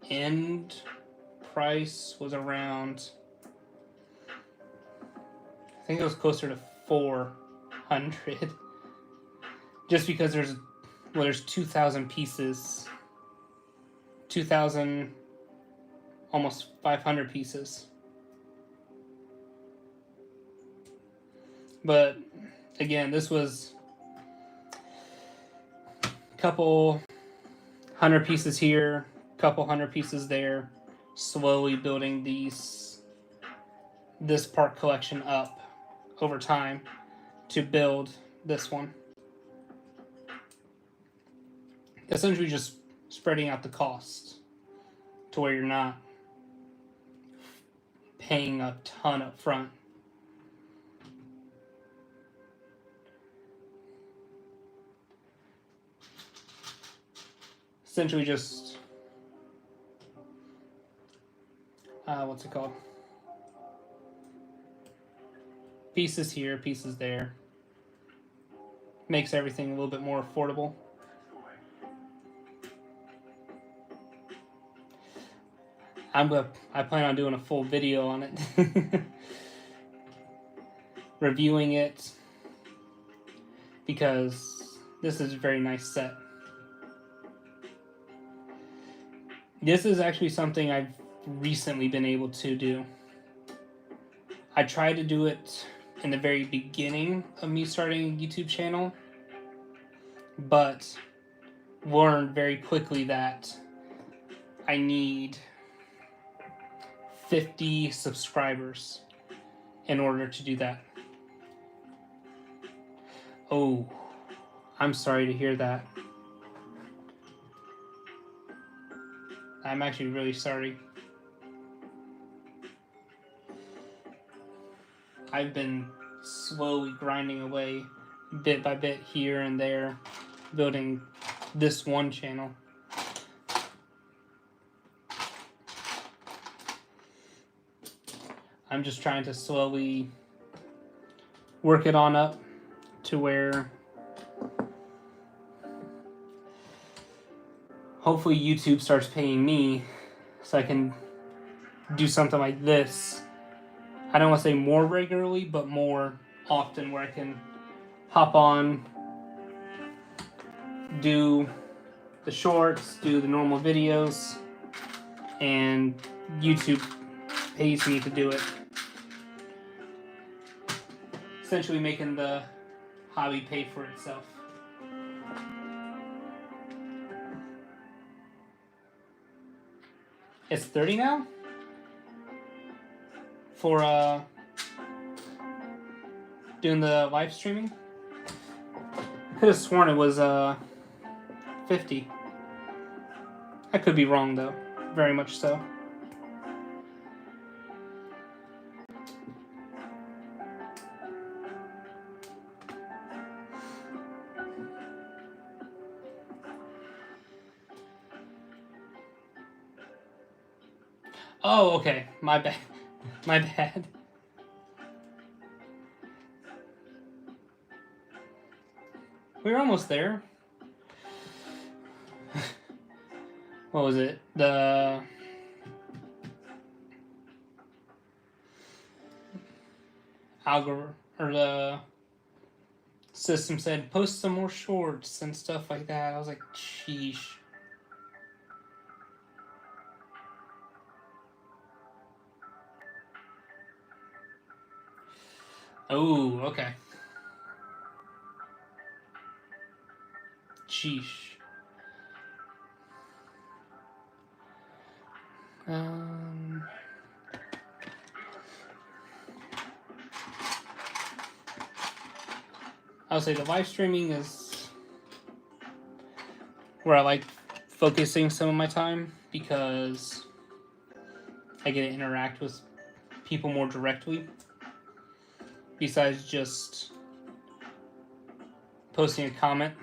end price was around, I think it was closer to 400. Just because there's 2,000 pieces. 2,000, almost 500 pieces. But again, this was a couple hundred pieces here, couple hundred pieces there, slowly building this part collection up over time to build this one. Essentially just spreading out the cost to where you're not paying a ton up front. Essentially just, what's it called? Pieces here, pieces there. Makes everything a little bit more affordable. I plan on doing a full video on it. Reviewing it. Because this is a very nice set. This is actually something I've recently been able to do. I tried to do it in the very beginning of me starting a YouTube channel, but learned very quickly that I need 50 subscribers in order to do that. Oh, I'm sorry to hear that. I'm actually really sorry. I've been slowly grinding away bit by bit here and there, building this one channel. I'm just trying to slowly work it on up to where hopefully YouTube starts paying me so I can do something like this. I don't want to say more regularly, but more often, where I can hop on, do the shorts, do the normal videos, and YouTube pays me to do it. Essentially making the hobby pay for itself. It's 30 now? For doing the live streaming? I could have sworn it was 50. I could be wrong though, very much so. Oh, okay. My bad. My bad. We were almost there. What was it? The algorithm or the system said post some more shorts and stuff like that. I was like, sheesh. Oh, okay. Sheesh. I'll say the live streaming is where I like focusing some of my time, because I get to interact with people more directly, besides just posting a comment.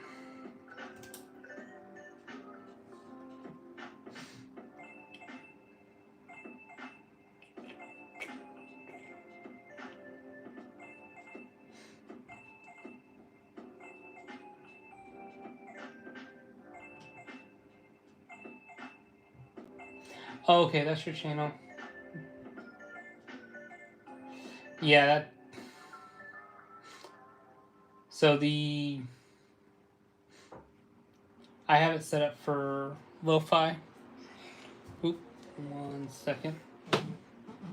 Oh, okay, that's your channel. Yeah, that. So I have it set up for lo-fi. Oop, 1 second.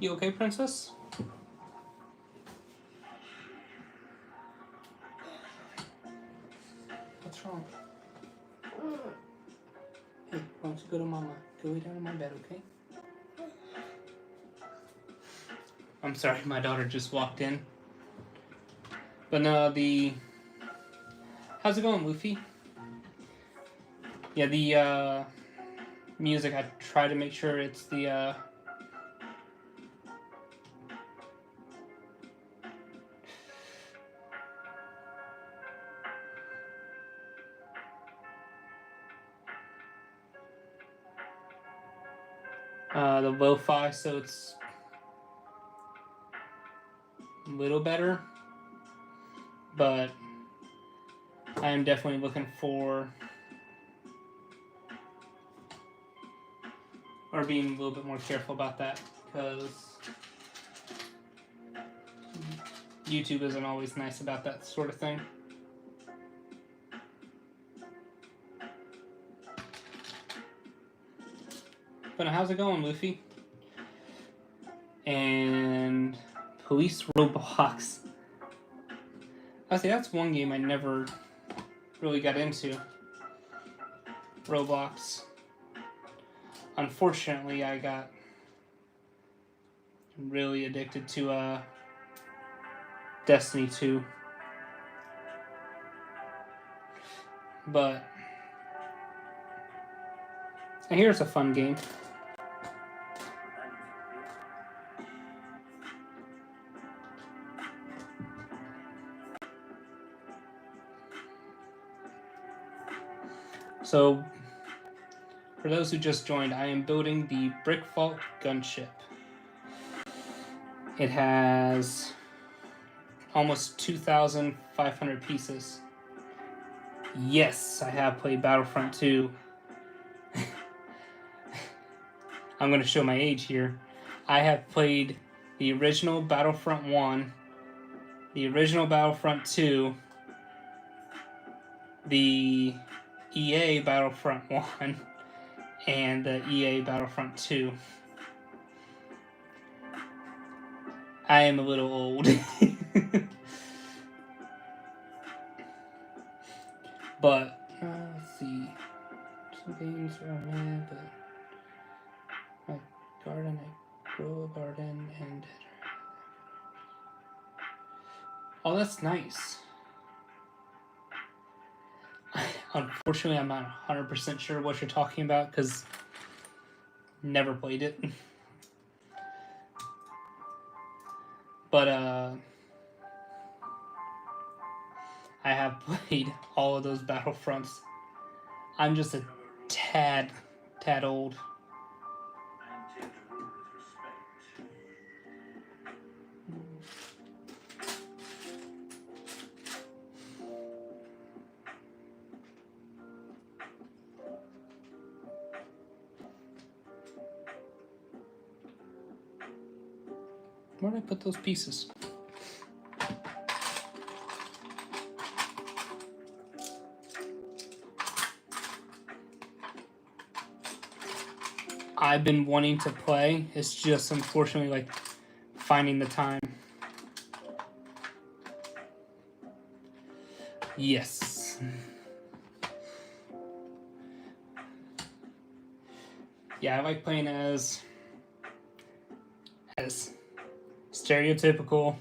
You okay, princess? What's wrong? Hey, why don't you go to mama? Go lay down in my bed, okay? I'm sorry, my daughter just walked in. But no, how's it going, Luffy? Yeah, the music, I try to make sure it's the lo-fi, so it's a little better, but I am definitely looking for, or being a little bit more careful about that, because YouTube isn't always nice about that sort of thing. But how's it going, Luffy? And Police Roblox. I say that's one game I never really got into. Roblox. Unfortunately, I got really addicted to Destiny 2. But I hear it's a fun game. So, for those who just joined, I am building the Brickvault Gunship. It has almost 2,500 pieces. Yes, I have played Battlefront 2. I'm going to show my age here. I have played the original Battlefront 1, the original Battlefront 2, the EA Battlefront 1, and the EA Battlefront 2. I am a little old. But, let's see. Some games are mad, but my garden, I grow a garden, and... Oh, that's nice. Unfortunately, I'm not 100% sure what you're talking about, because never played it. But, I have played all of those Battlefronts. I'm just a tad old. Where did I put those pieces? I've been wanting to play. It's just unfortunately like finding the time. Yes. Yeah, I like playing as stereotypical,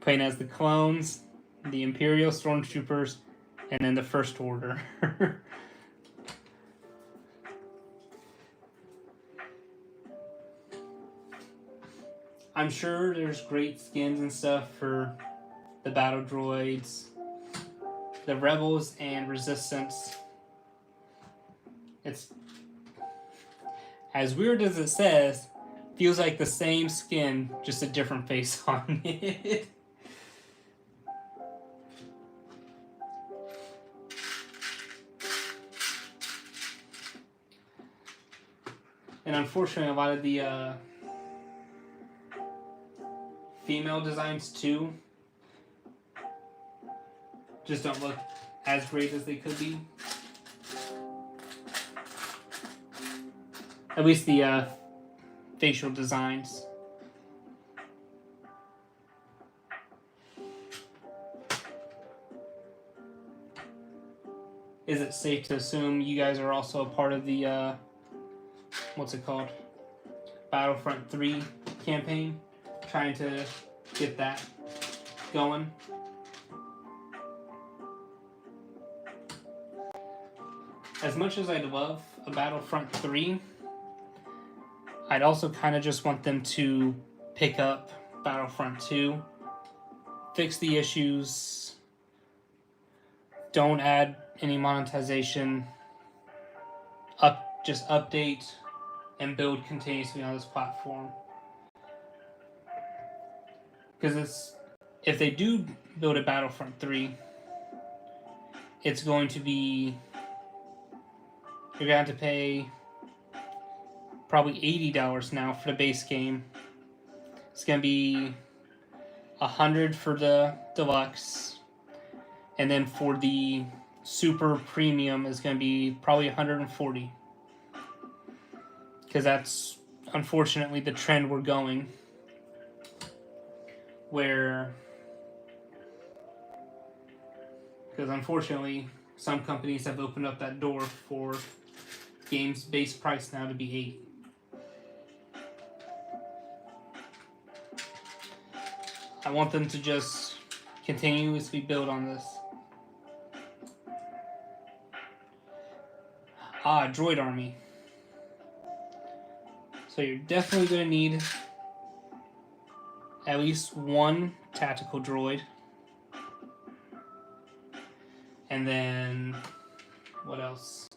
playing as the clones, the Imperial Stormtroopers, and then the First Order. I'm sure there's great skins and stuff for the battle droids, the Rebels, and Resistance. It's as weird as it says, feels like the same skin, just a different face on it. And unfortunately, a lot of the female designs too just don't look as great as they could be. At least the facial designs. Is it safe to assume you guys are also a part of the what's it called? Battlefront 3 campaign? Trying to get that going? As much as I'd love a Battlefront 3, I'd also kind of just want them to pick up Battlefront 2, fix the issues, don't add any monetization, just update and build continuously on this platform. Because if they do build a Battlefront 3, it's going to be, you're going to have to pay probably $80 now for the base game. It's going to be $100 for the deluxe, and then for the super premium is going to be probably $140. Because that's unfortunately the trend we're going, because unfortunately some companies have opened up that door for games base price now to be $80. I want them to just continuously build on this. Droid army. So you're definitely going to need at least one tactical droid. And then, what else?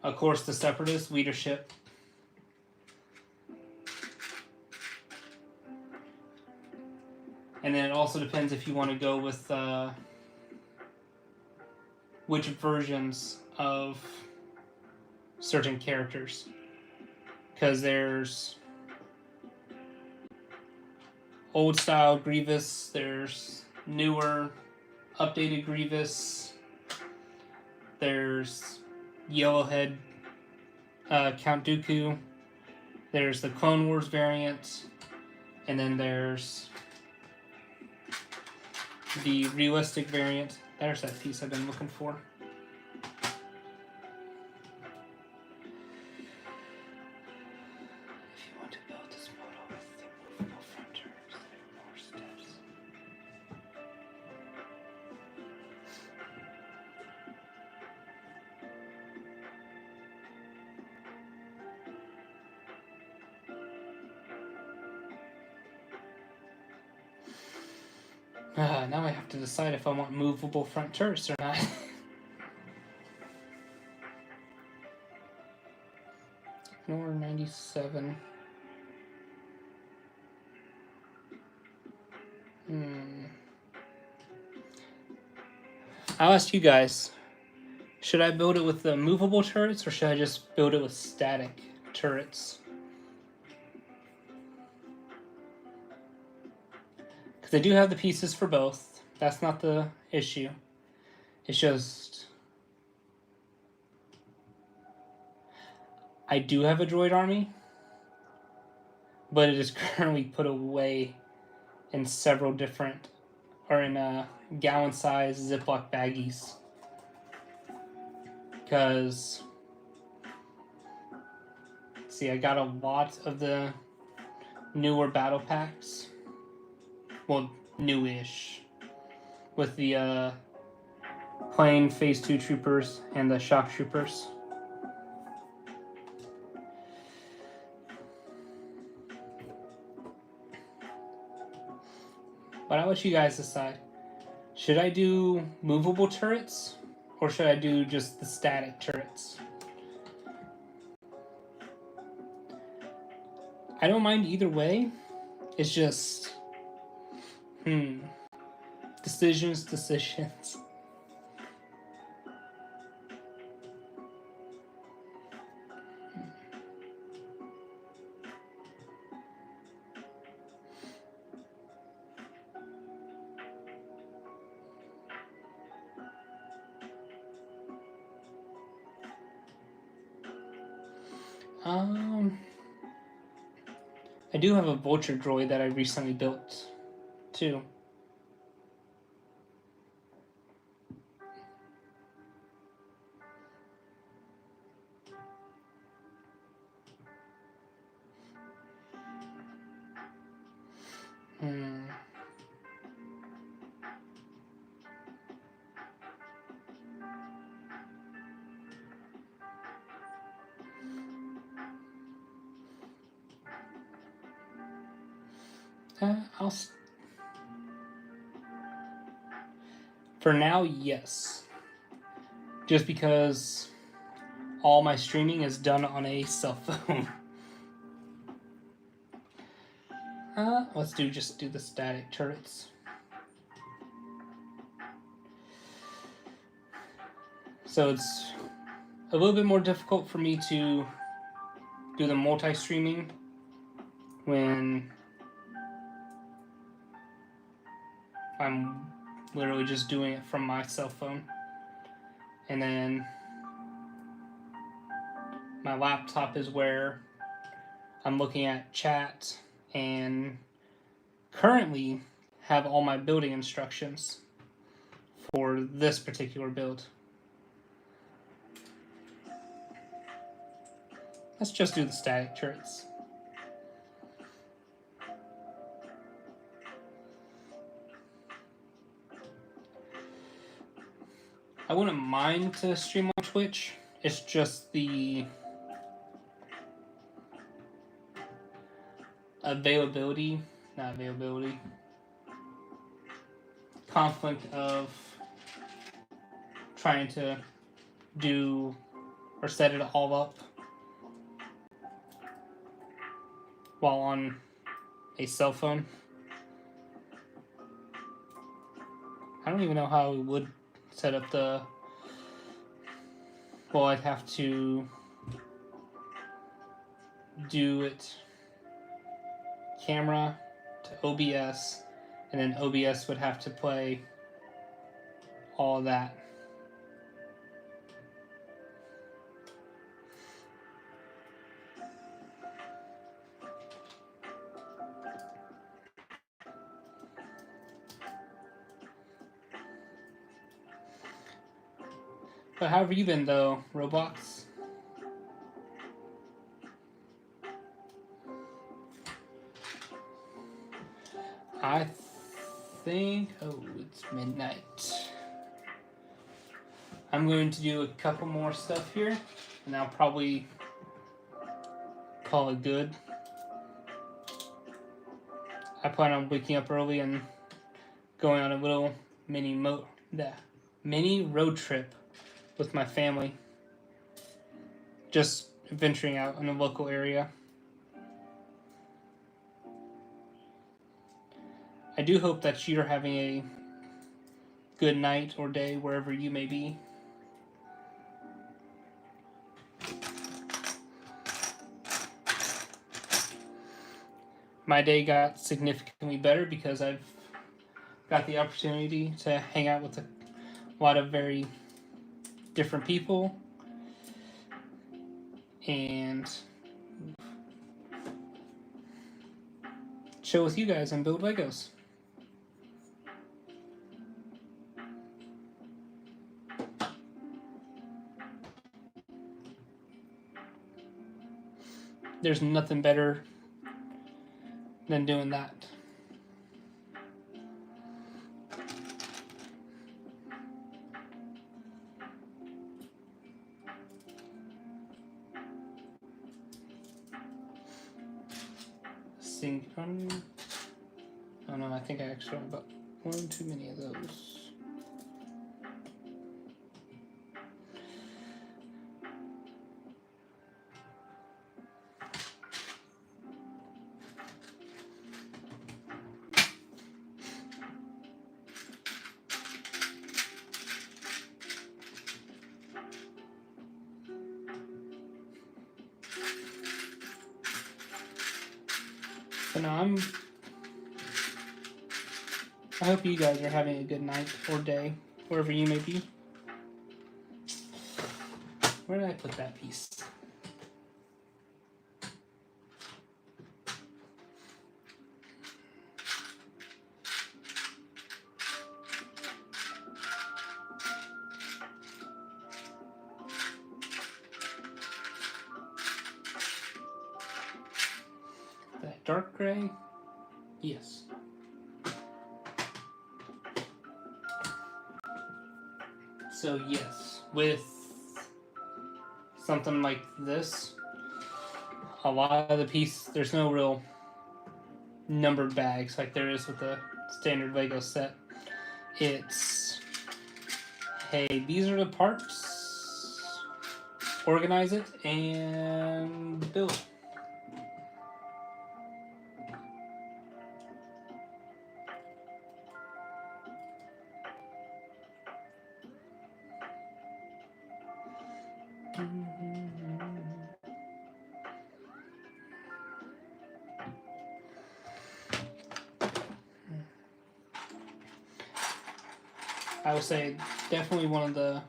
Of course, the Separatist leadership. And then it also depends if you want to go with which versions of certain characters. Because there's old style Grievous, there's newer, updated Grievous, there's Yellowhead Count Dooku, there's the Clone Wars variant, and then there's the realistic variant. There's that piece I've been looking for. If you want to build this model with the movable front turrets, there are more steps. Now I have to decide if I want movable front turrets or not. Ignore 97. I'll ask you guys, should I build it with the movable turrets or should I just build it with static turrets? Because I do have the pieces for both. That's not the issue. It's just I do have a droid army, but it is currently put away in several different, or in gallon-sized Ziploc baggies. Because, see, I got a lot of the newer battle packs. Well, newish. With the plain Phase 2 troopers and the shock troopers. But I'll let you guys decide. Should I do movable turrets? Or should I do just the static turrets? I don't mind either way. It's just... Decisions. I do have a vulture droid that I recently built, too. For now, yes. Just because all my streaming is done on a cell phone. Let's just do the static turrets. So it's a little bit more difficult for me to do the multi-streaming when I'm literally just doing it from my cell phone. And then my laptop is where I'm looking at chat and currently have all my building instructions for this particular build. Let's just do the static turrets. I wouldn't mind to stream on Twitch. It's just the conflict of trying to do or set it all up while on a cell phone. I don't even know how we would set up the... Well, I'd have to do it camera to OBS, and then OBS would have to play all of that. But how have you been, though, Roblox? I think... Oh, it's midnight. I'm going to do a couple more stuff here, and I'll probably call it good. I plan on waking up early and going on a little mini road trip with my family. Just venturing out in a local area. I do hope that you're having a good night or day wherever you may be. My day got significantly better because I've got the opportunity to hang out with a lot of very different people and chill with you guys and build Legos. There's nothing better than doing that. Oh no, I think I actually have about one too many of those. So now I hope you guys are having a good night or day, wherever you may be. Where did I put that piece? That dark gray? Yes. So yes, with something like this, a lot of the piece, there's no real numbered bags like there is with the standard Lego set. It's, hey, these are the parts, organize it, and build. I would say definitely one of the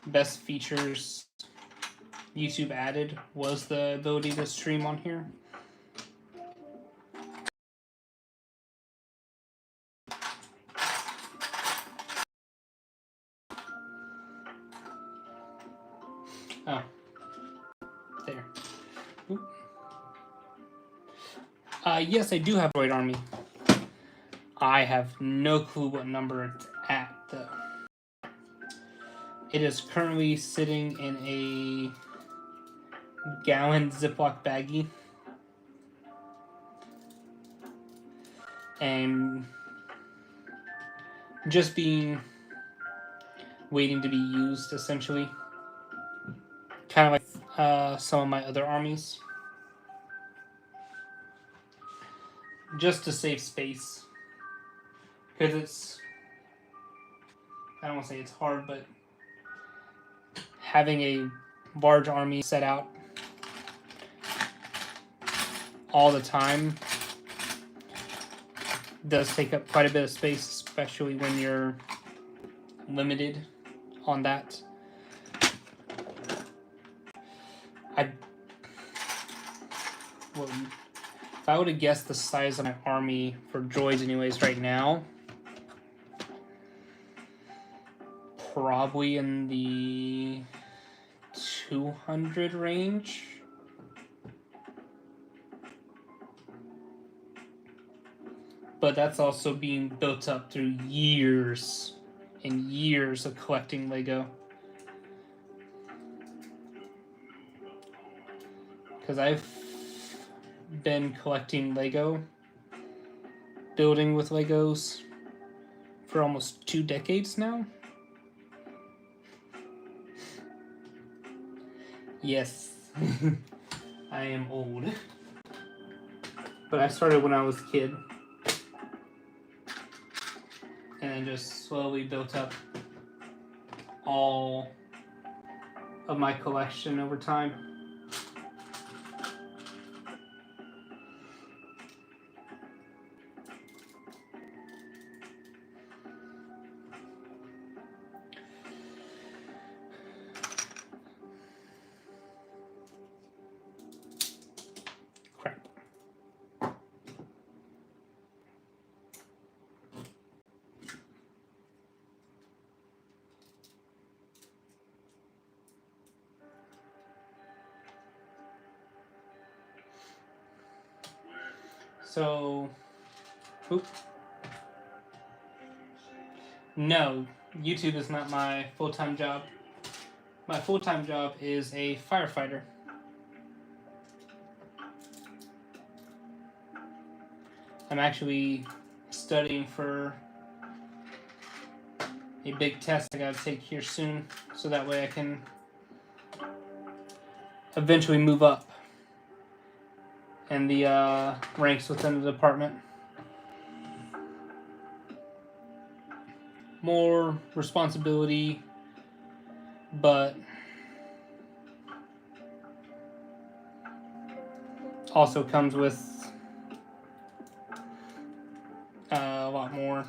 best features YouTube added was the ability to stream on here. Oh, there. Yes, I do have Droid Army. I have no clue what number it's at, though. It is currently sitting in a gallon Ziploc baggie. And just waiting to be used, essentially. kind of like some of my other armies, just to save space, because it's, I don't want to say it's hard, but having a large army set out all the time does take up quite a bit of space, especially when you're limited on that. If I would have guessed the size of my army for droids anyways right now, probably in the 200 range. But that's also being built up through years and years of collecting Lego. Because I've been collecting Lego, building with Legos for almost 2 decades now. Yes, I am old. But I started when I was a kid. And then just slowly built up all of my collection over time. Crap. So, no, YouTube is not my full-time job. My full-time job is a firefighter. I'm actually studying for a big test I gotta take here soon, so that way I can eventually move up in the ranks within the department. More responsibility, but also comes with a lot more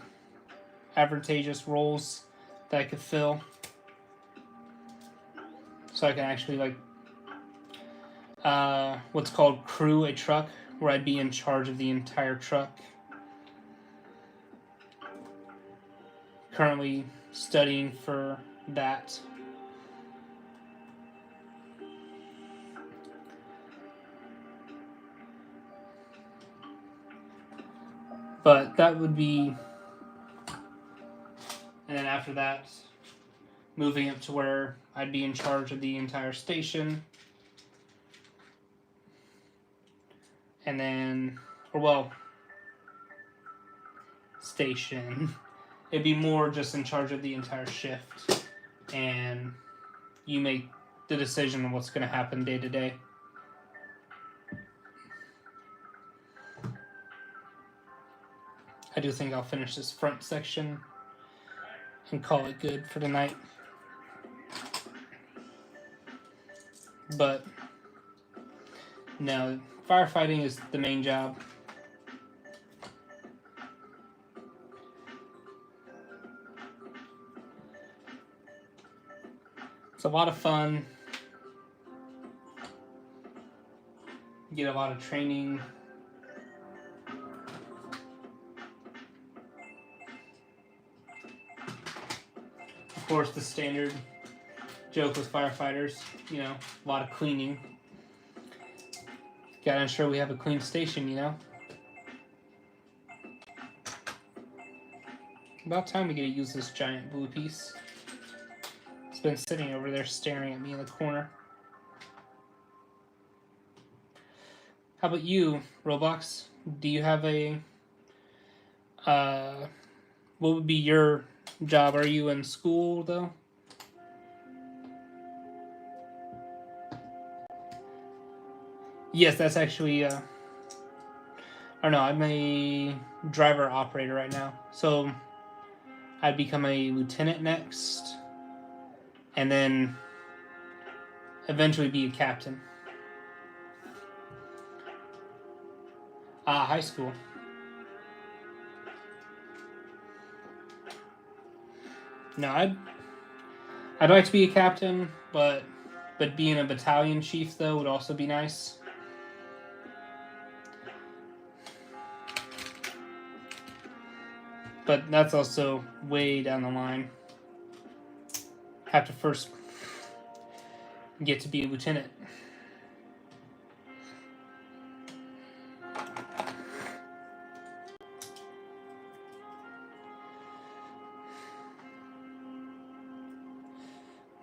advantageous roles that I could fill. So I can actually like what's called crew a truck, where I'd be in charge of the entire truck. Currently studying for that. But that would be, and then after that, moving up to where I'd be in charge of the entire station. And then, or well, station. It'd be more just in charge of the entire shift. And you make the decision on what's going to happen day to day. I do think I'll finish this front section and call it good for tonight. But no, firefighting is the main job. It's a lot of fun. You get a lot of training. Of course, the standard joke with firefighters, you know, a lot of cleaning. Gotta ensure we have a clean station, you know. About time we get to use this giant blue piece. It's been sitting over there staring at me in the corner. How about you, Roblox? Do you have a what would be your job? Are you in school though? Yes, that's actually. I don't know. I'm a driver operator right now, so I'd become a lieutenant next, and then eventually be a captain. High school. No, I'd like to be a captain, but being a battalion chief though would also be nice. But that's also way down the line. Have to first get to be a lieutenant.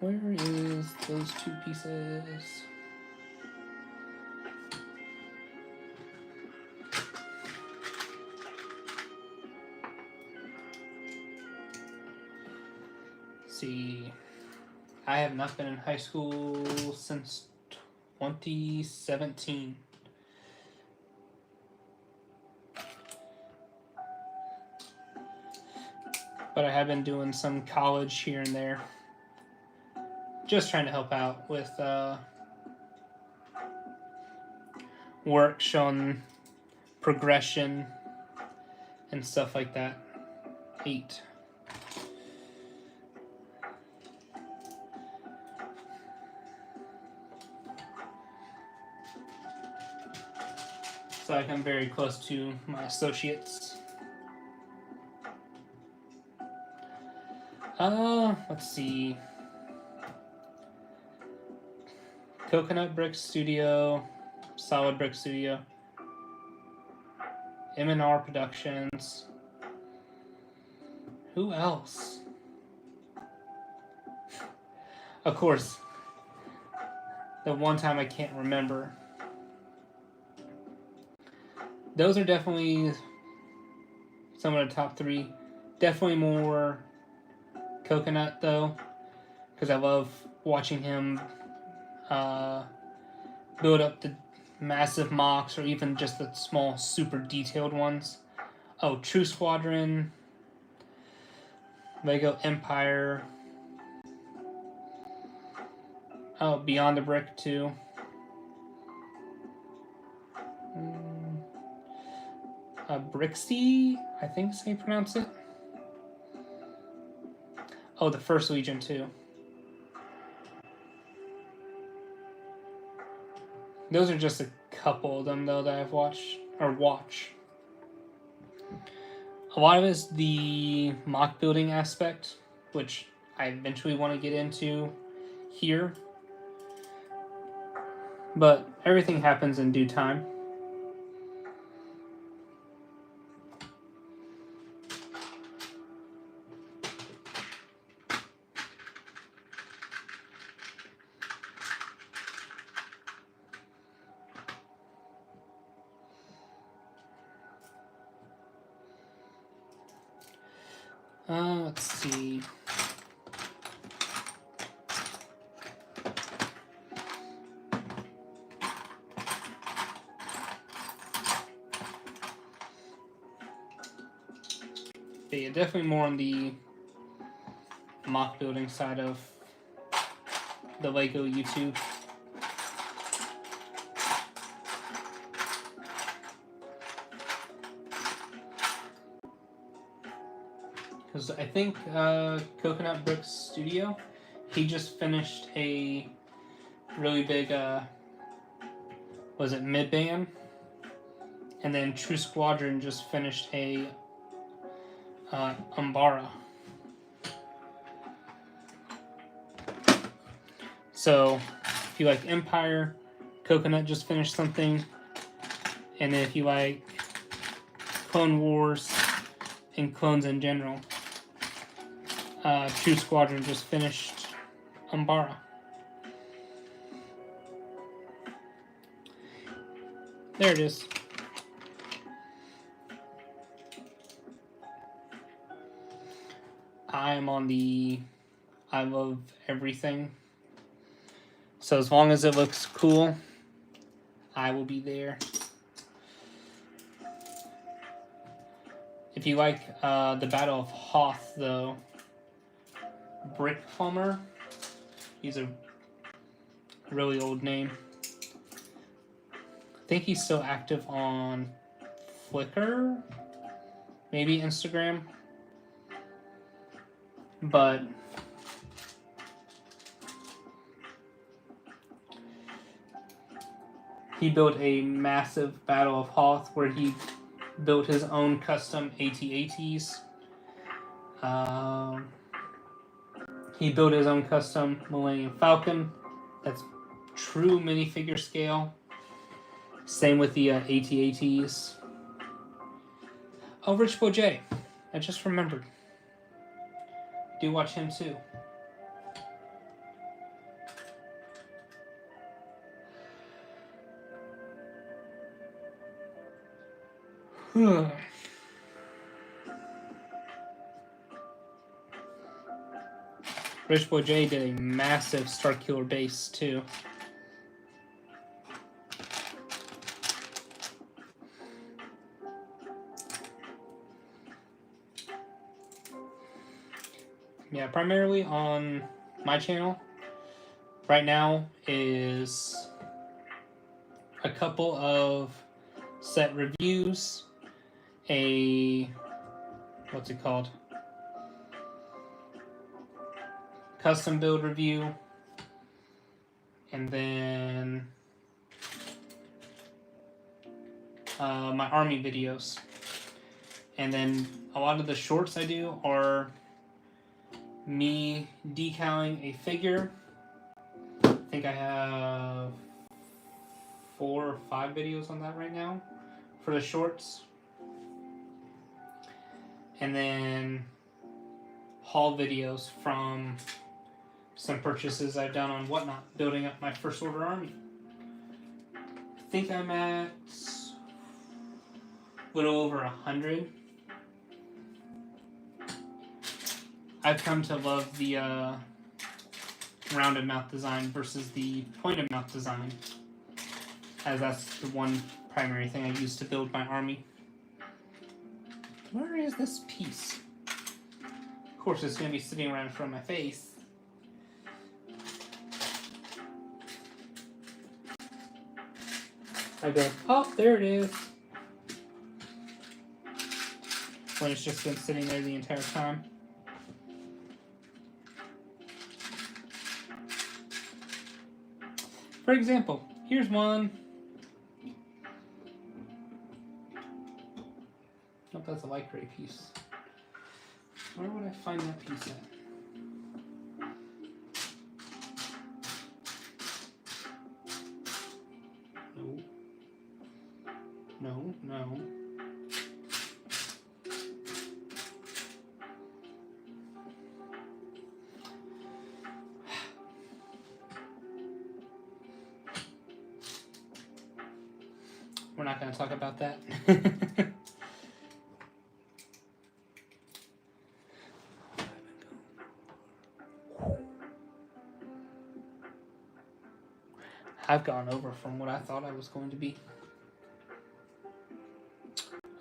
Where is those 2 pieces? Let's see, I have not been in high school since 2017. But I have been doing some college here and there. Just trying to help out with work, showing progression and stuff like that. 8. So like I'm very close to my associates. Let's see. Coconut Brick Studio, Solid Brick Studio, M&R Productions. Who else? Of course, the one time I can't remember. Those are definitely some of the top 3. Definitely more Coconut though, because I love watching him build up the massive mocks or even just the small super detailed ones. Oh, True Squadron, Lego Empire. Oh, Beyond the Brick too. Brixie, I think is how you pronounce it. Oh, the First Legion too. Those are just a couple of them though that I've watched or watch. A lot of it is the mock building aspect, which I eventually want to get into here. But everything happens in due time. Let's see. But yeah, definitely more on the mock building side of the Lego YouTube. Because I think Coconut Brick Studio, he just finished a really big, was it mid-band? And then True Squadron just finished a Umbara. So if you like Empire, Coconut just finished something. And then if you like Clone Wars and clones in general, True Squadron just finished Umbara. There it is. I am on the I love everything. So as long as it looks cool, I will be there. If you like the Battle of Hoth, though, Brickvault, he's a really old name. I think he's still active on Flickr, maybe Instagram, but he built a massive Battle of Hoth where he built his own custom AT-ATs. He built his own custom Millennium Falcon. That's true minifigure scale. Same with the AT-ATs. Oh, Rich Boy J. I just remembered. Do watch him too. Rich Boy J did a massive Starkiller base too. Yeah, primarily on my channel right now is a couple of set reviews, what's it called? Custom build review, and then my army videos. And then a lot of the shorts I do are me decaling a figure. I think I have 4 or 5 videos on that right now for the shorts. And then haul videos from some purchases I've done on Whatnot, building up my first order army. I think I'm at a little over 100. I've come to love the rounded mouth design versus the pointed mouth design, as that's the one primary thing I use to build my army. Where is this piece? Of course, it's going to be sitting right in front of my face. I go, oh, there it is. When it's just been sitting there the entire time. For example, here's one. Oh, that's a light gray piece. Where would I find that piece at? No. No. We're not going to talk about that. I've gone over from what I thought I was going to be.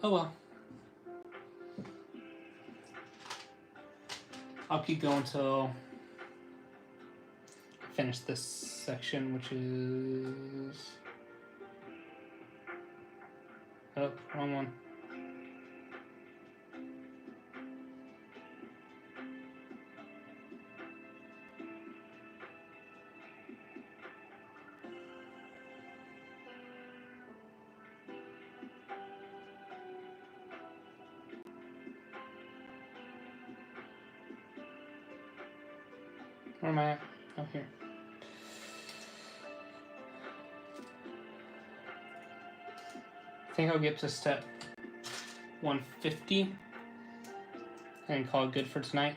Oh well. I'll keep going till I finish this section, which is... Oh, wrong one. Where am I at? Oh, here. I think I'll get to step 150 and call it good for tonight.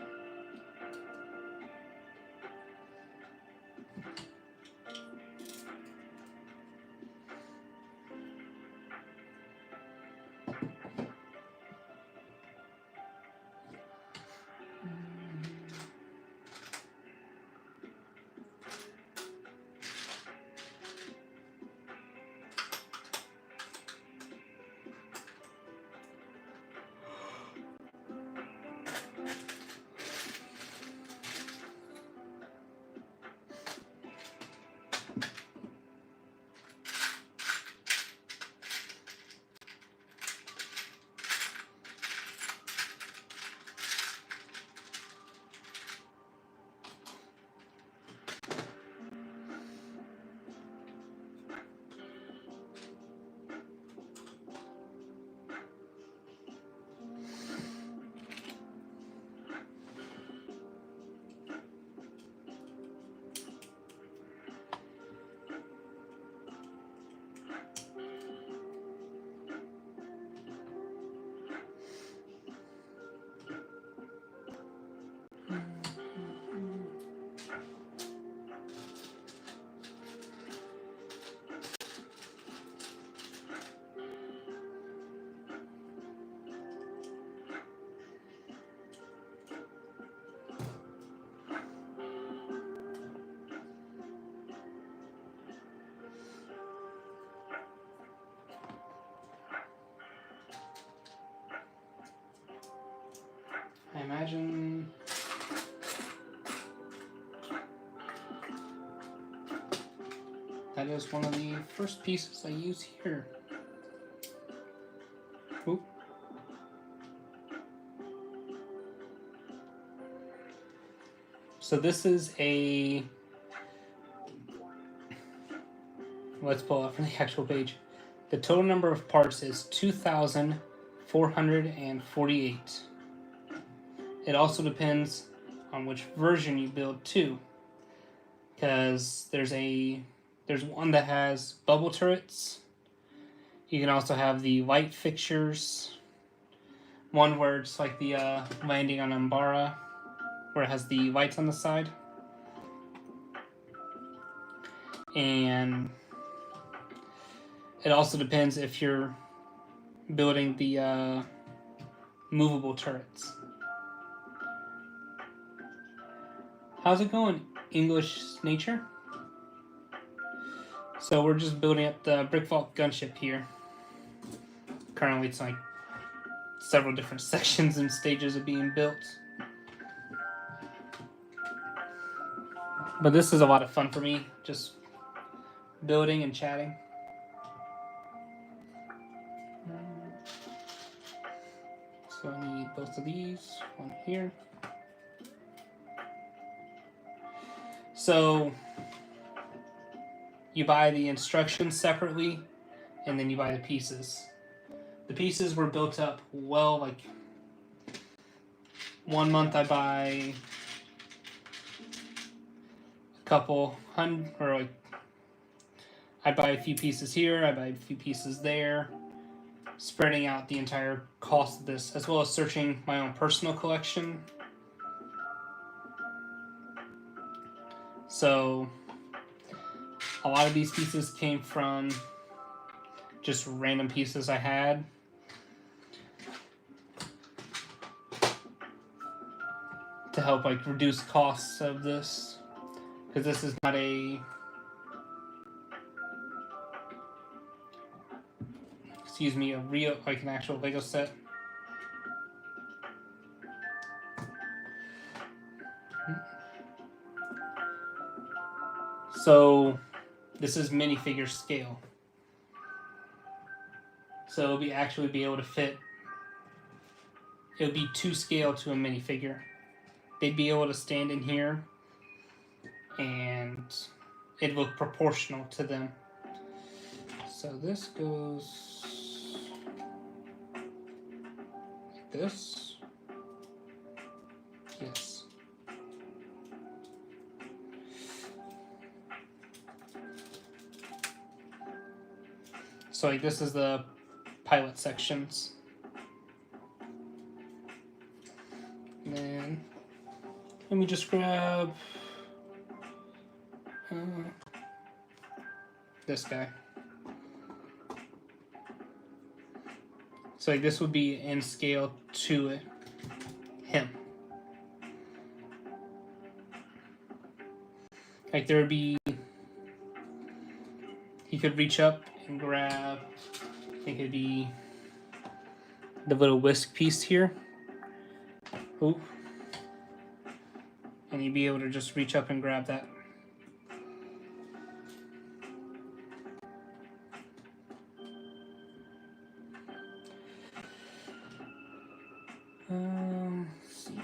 imagine that is one of the first pieces I use here. Oop. So this is a, let's pull up from the actual page. The total number of parts is 2,448. It also depends on which version you build too, because there's one that has bubble turrets. You can also have the light fixtures. One where it's like the landing on Umbara, where it has the lights on the side. And it also depends if you're building the movable turrets. How's it going, English Nature? So we're just building up the Brickvault Gunship here. Currently it's like several different sections and stages of being built. But this is a lot of fun for me, just building and chatting. So I need both of these, one here. So you buy the instructions separately, and then you buy the pieces. The pieces were built up well, like 1 month I buy a couple hundred, or like I buy a few pieces here, I buy a few pieces there, spreading out the entire cost of this, as well as searching my own personal collection. So a lot of these pieces came from just random pieces I had. To help like reduce costs of this, because this is not a real, like an actual Lego set. So this is minifigure scale. So it'll be actually be able to fit. It would be to scale to a minifigure. They'd be able to stand in here, and it'd look proportional to them. So this goes like this. Yes. So like this is the pilot sections. And then let me just grab this guy. So like this would be in scale to him. Like there would be, he could reach up and grab, I think it'd be the little whisk piece here. Ooh. And you'd be able to just reach up and grab that. Let's see.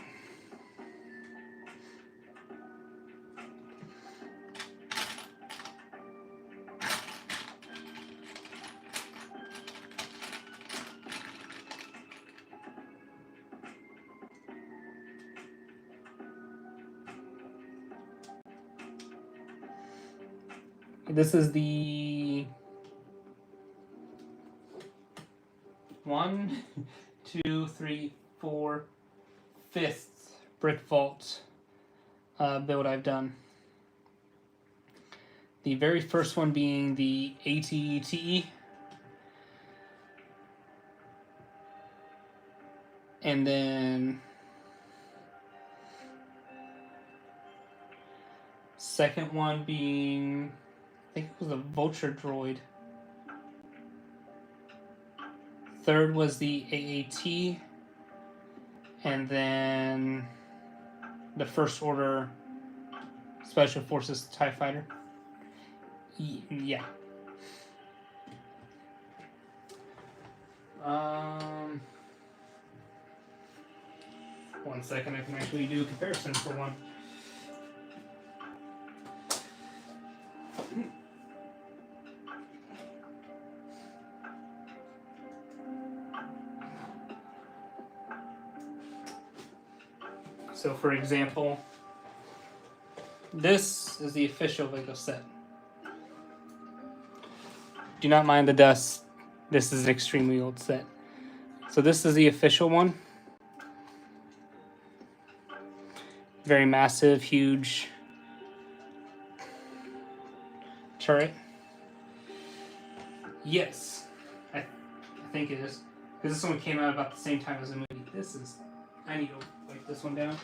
This is the 1, 2, 3, 4, 5th Brickvault build I've done. The very first one being the ATETE. And then second one being, I think it was a vulture droid. Third was the AAT. And then the First Order Special Forces TIE Fighter. Yeah. One second, I can actually do a comparison for one. So, for example, this is the official Lego set. Do not mind the dust. This is an extremely old set. So this is the official one. Very massive, huge turret. Yes, I think it is. Because this one came out about the same time as the movie. I need to wipe this one down.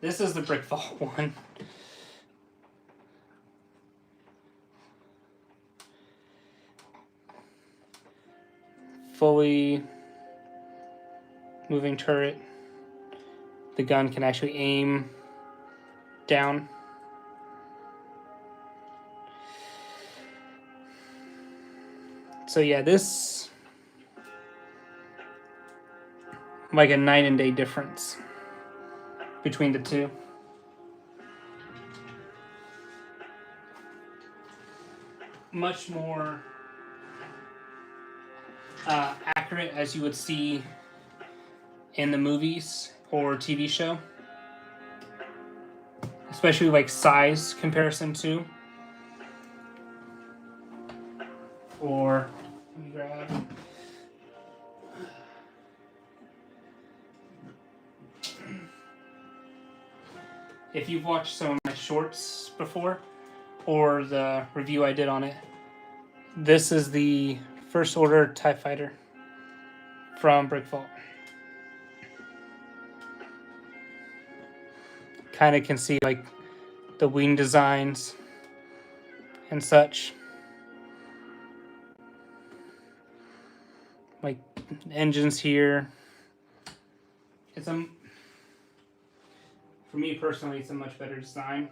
This is the Brickvault one. Fully moving turret. The gun can actually aim down. So yeah, this like a night and day difference between the two. Much more accurate as you would see in the movies or TV show, especially like size comparison to. Or let me grab. If you've watched some of my shorts before, or the review I did on it, this is the First Order TIE Fighter from Brickvault. Kind of can see like the wing designs and such. Like engines here. It's for me personally, it's a much better design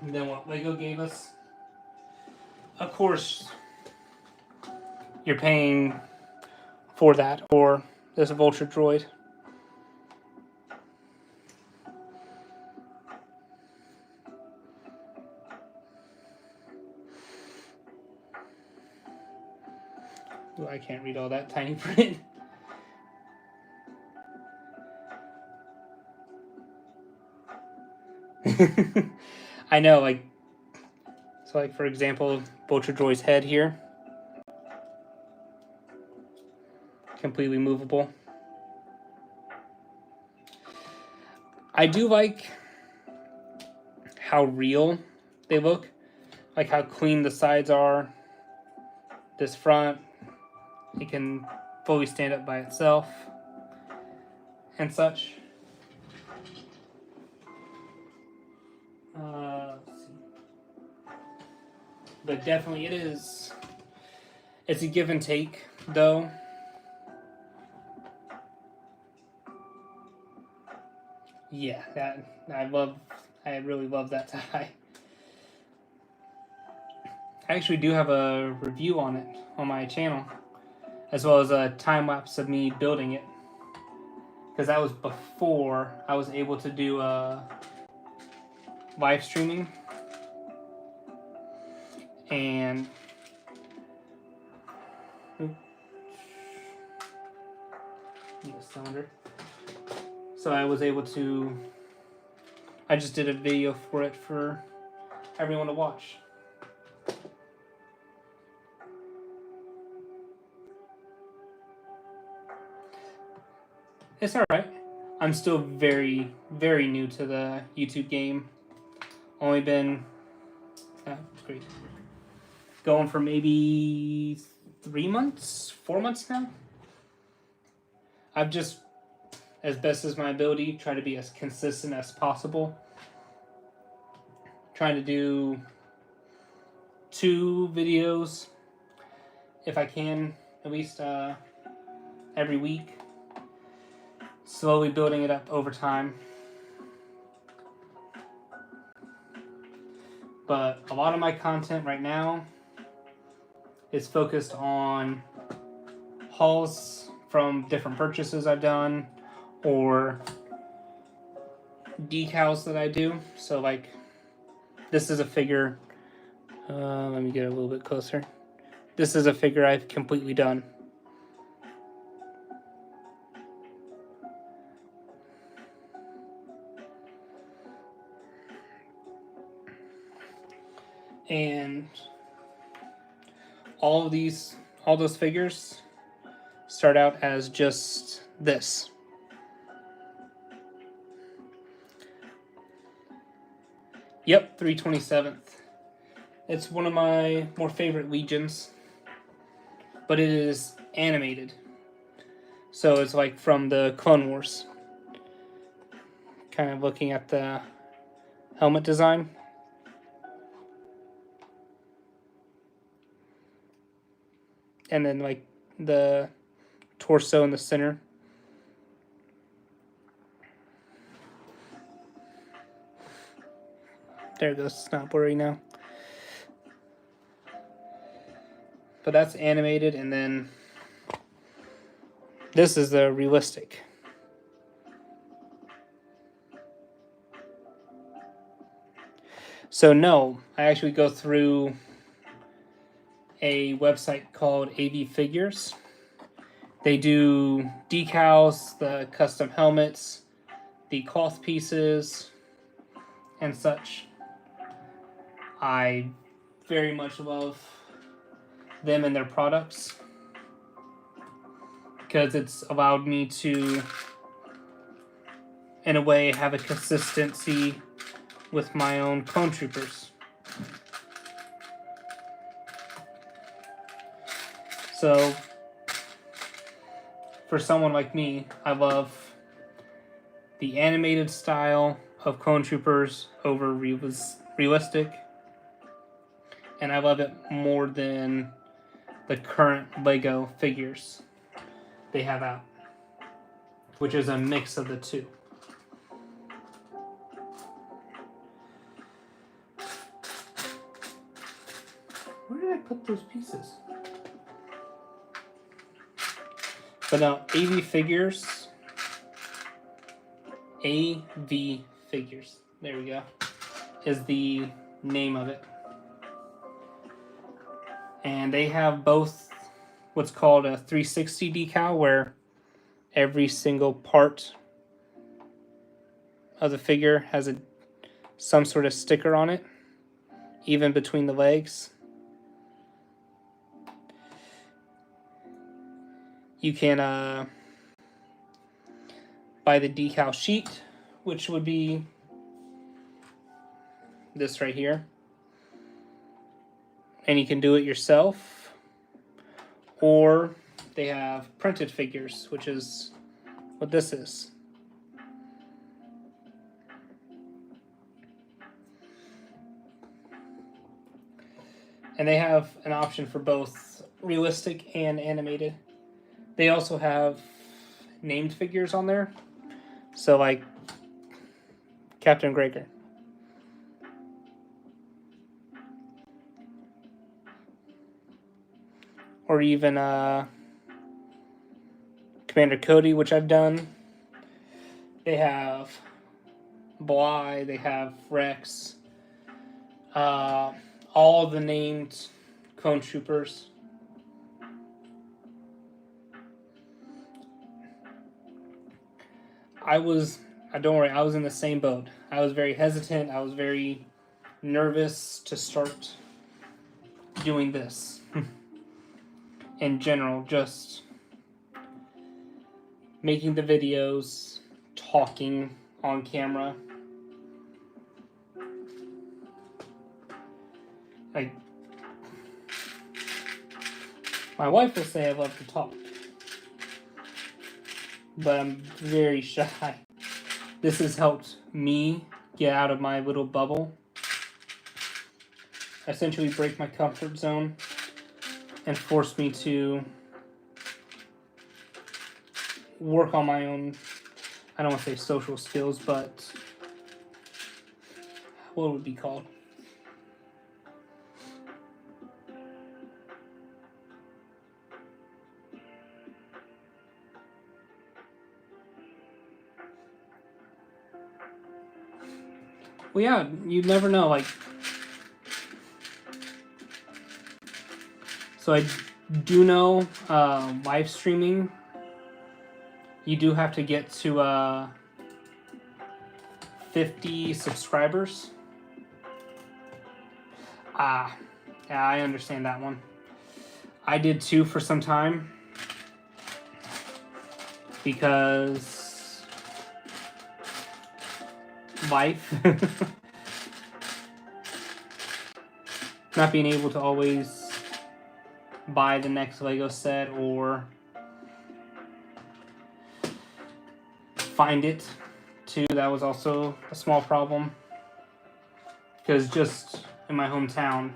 than what Lego gave us. Of course, you're paying for that, or this Vulture droid. Ooh, I can't read all that tiny print. I know, like, so like for example, Vulture Droid's head here. Completely movable. I do like how real they look. Like how clean the sides are. This front, it can fully stand up by itself. And such. Let's see. But definitely it's a give and take, though. Yeah, I really love that tie. I actually do have a review on it on my channel, as well as a time lapse of me building it. Because that was before I was able to do live streaming. And cylinder. So I was able to. I just did a video for it for everyone to watch. It's alright. I'm still very, very new to the YouTube game. Only been great. Going for maybe 3 months, 4 months now. I've just, as best as my ability, try to be as consistent as possible. Trying to do 2 videos if I can at least every week. Slowly building it up over time. But a lot of my content right now is focused on hauls from different purchases I've done or decals that I do. So like this is a figure, let me get a little bit closer. This is a figure I've completely done. And all those figures start out as just this. Yep, 327th. It's one of my more favorite Legions, but it is animated. So it's like from the Clone Wars. Kind of looking at the helmet design. And then like the torso in the center. There it goes, it's not blurry now. But that's animated, and then this is the realistic. So no, I actually go through a website called AV Figures. They do decals, the custom helmets, the cloth pieces, and such. I very much love them and their products because it's allowed me to, in a way, have a consistency with my own clone troopers. So, for someone like me, I love the animated style of clone troopers over realistic, and I love it more than the current Lego figures they have out, which is a mix of the two. Where did I put those pieces? But now, AV Figures. AV Figures. There we go. Is the name of it. And they have both what's called a 360 decal, where every single part of the figure has some sort of sticker on it, even between the legs. You can buy the decal sheet, which would be this right here. And you can do it yourself. Or they have printed figures, which is what this is. And they have an option for both realistic and animated. They also have named figures on there. So like Captain Gregor. Or even Commander Cody, which I've done. They have Bly, they have Rex. All the named clone troopers. Don't worry, I was in the same boat. I was very hesitant. I was very nervous to start doing this. In general, just making the videos, talking on camera. Like, my wife will say I love to talk, but I'm very shy. This has helped me get out of my little bubble, essentially break my comfort zone, and force me to work on my own, I don't want to say social skills, but what would it be called? Well, yeah, you never know. Like, so I do know live streaming, you do have to get to 50 subscribers. Yeah, I understand that one. I did too for some time because life. Not being able to always buy the next Lego set or find it too. That was also a small problem because just in my hometown,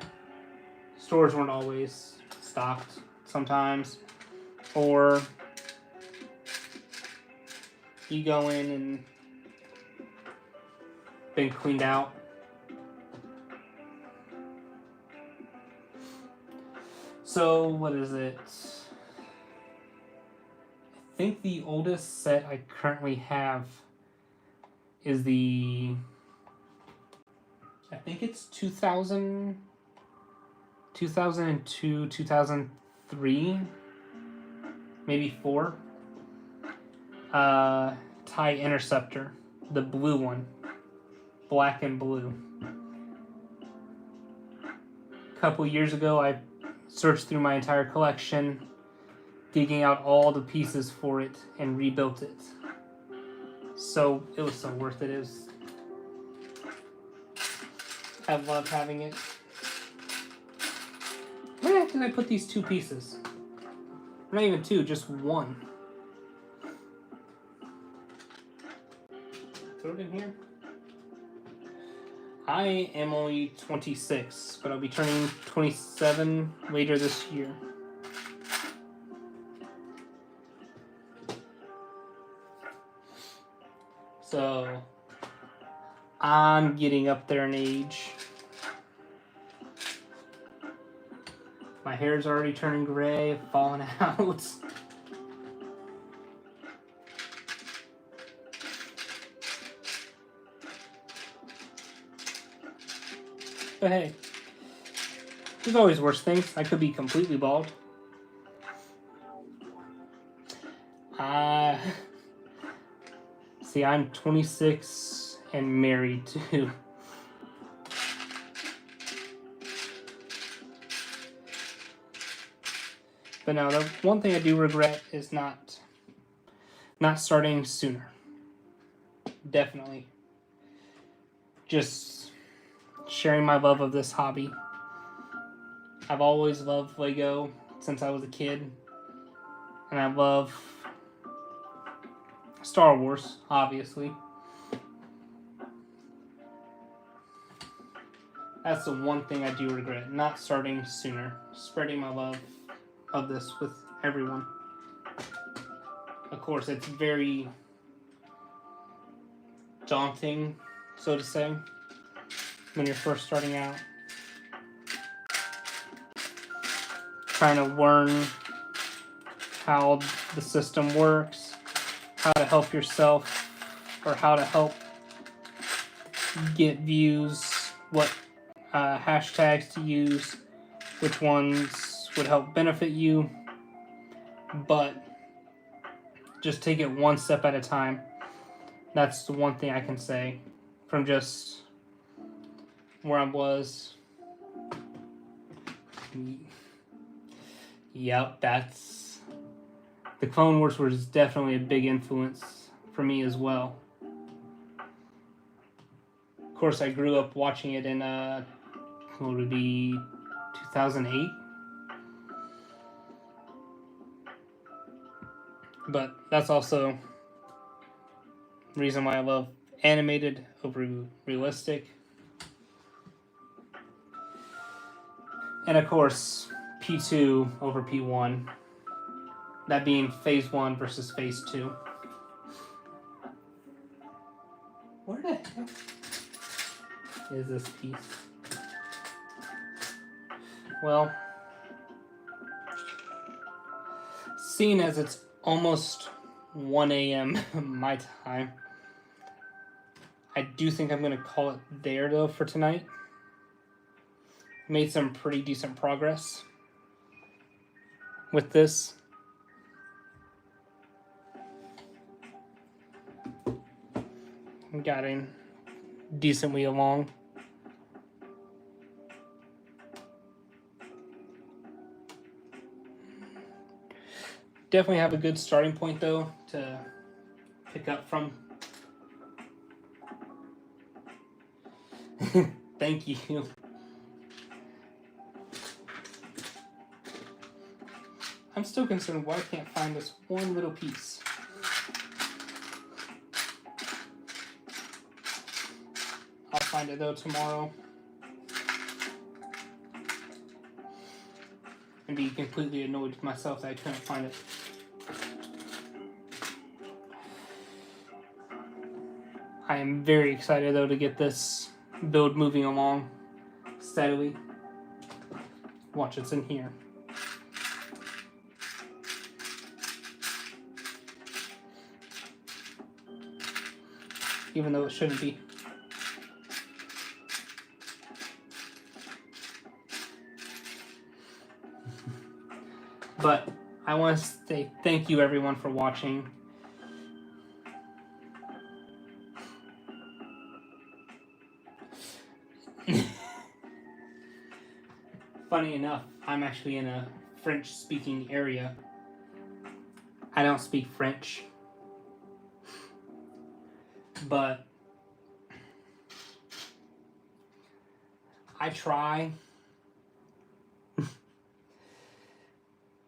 stores weren't always stocked sometimes, or you go in and been cleaned out. So what is it? I think the oldest set I currently have is I think it's 2002, 2003, maybe 4. TIE Interceptor, the blue one, black and blue. A couple years ago, I searched through my entire collection, digging out all the pieces for it, and rebuilt it. So it was so worth it. I love having it. Where the heck did I put these 2 pieces? Not even 2, just 1. Throw it in here. I am only 26, but I'll be turning 27 later this year. So, I'm getting up there in age. My hair's already turning gray, falling out. But hey, there's always worse things. I could be completely bald. See, I'm 26 and married too. But no, the one thing I do regret is not starting sooner. Definitely. Just sharing my love of this hobby. I've always loved Lego since I was a kid. And I love Star Wars, obviously. That's the one thing I do regret, not starting sooner. Spreading my love of this with everyone. Of course, it's very daunting, so to say, when you're first starting out. Trying to learn how the system works, how to help yourself, or how to help get views, what hashtags to use, which ones would help benefit you, but just take it one step at a time. That's the one thing I can say from just where I was. Yep, that's... The Clone Wars was definitely a big influence for me as well. Of course, I grew up watching it in, what would it be, 2008? But that's also the reason why I love animated over realistic. And of course, P2 over P1. That being phase 1 versus phase 2. Where the hell is this piece? Well, seeing as it's almost 1 a.m. my time, I do think I'm going to call it there, though, for tonight. Made some pretty decent progress with this. I'm getting decently along. Definitely have a good starting point, though, to pick up from. Thank you. I'm still concerned why I can't find this one little piece. I'll find it, though, tomorrow. And be completely annoyed with myself that I couldn't find it. I am very excited, though, to get this build moving along steadily. Watch, it's in here. Even though it shouldn't be. But I want to say thank you, everyone, for watching. Funny enough, I'm actually in a French-speaking area. I don't speak French. But I try.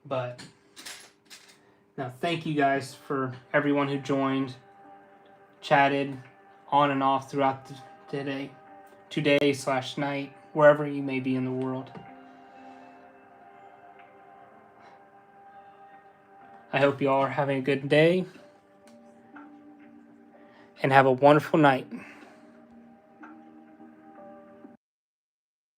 But now, thank you guys for everyone who joined, chatted on and off throughout the today/night, wherever you may be in the world. I hope you all are having a good day and have a wonderful night.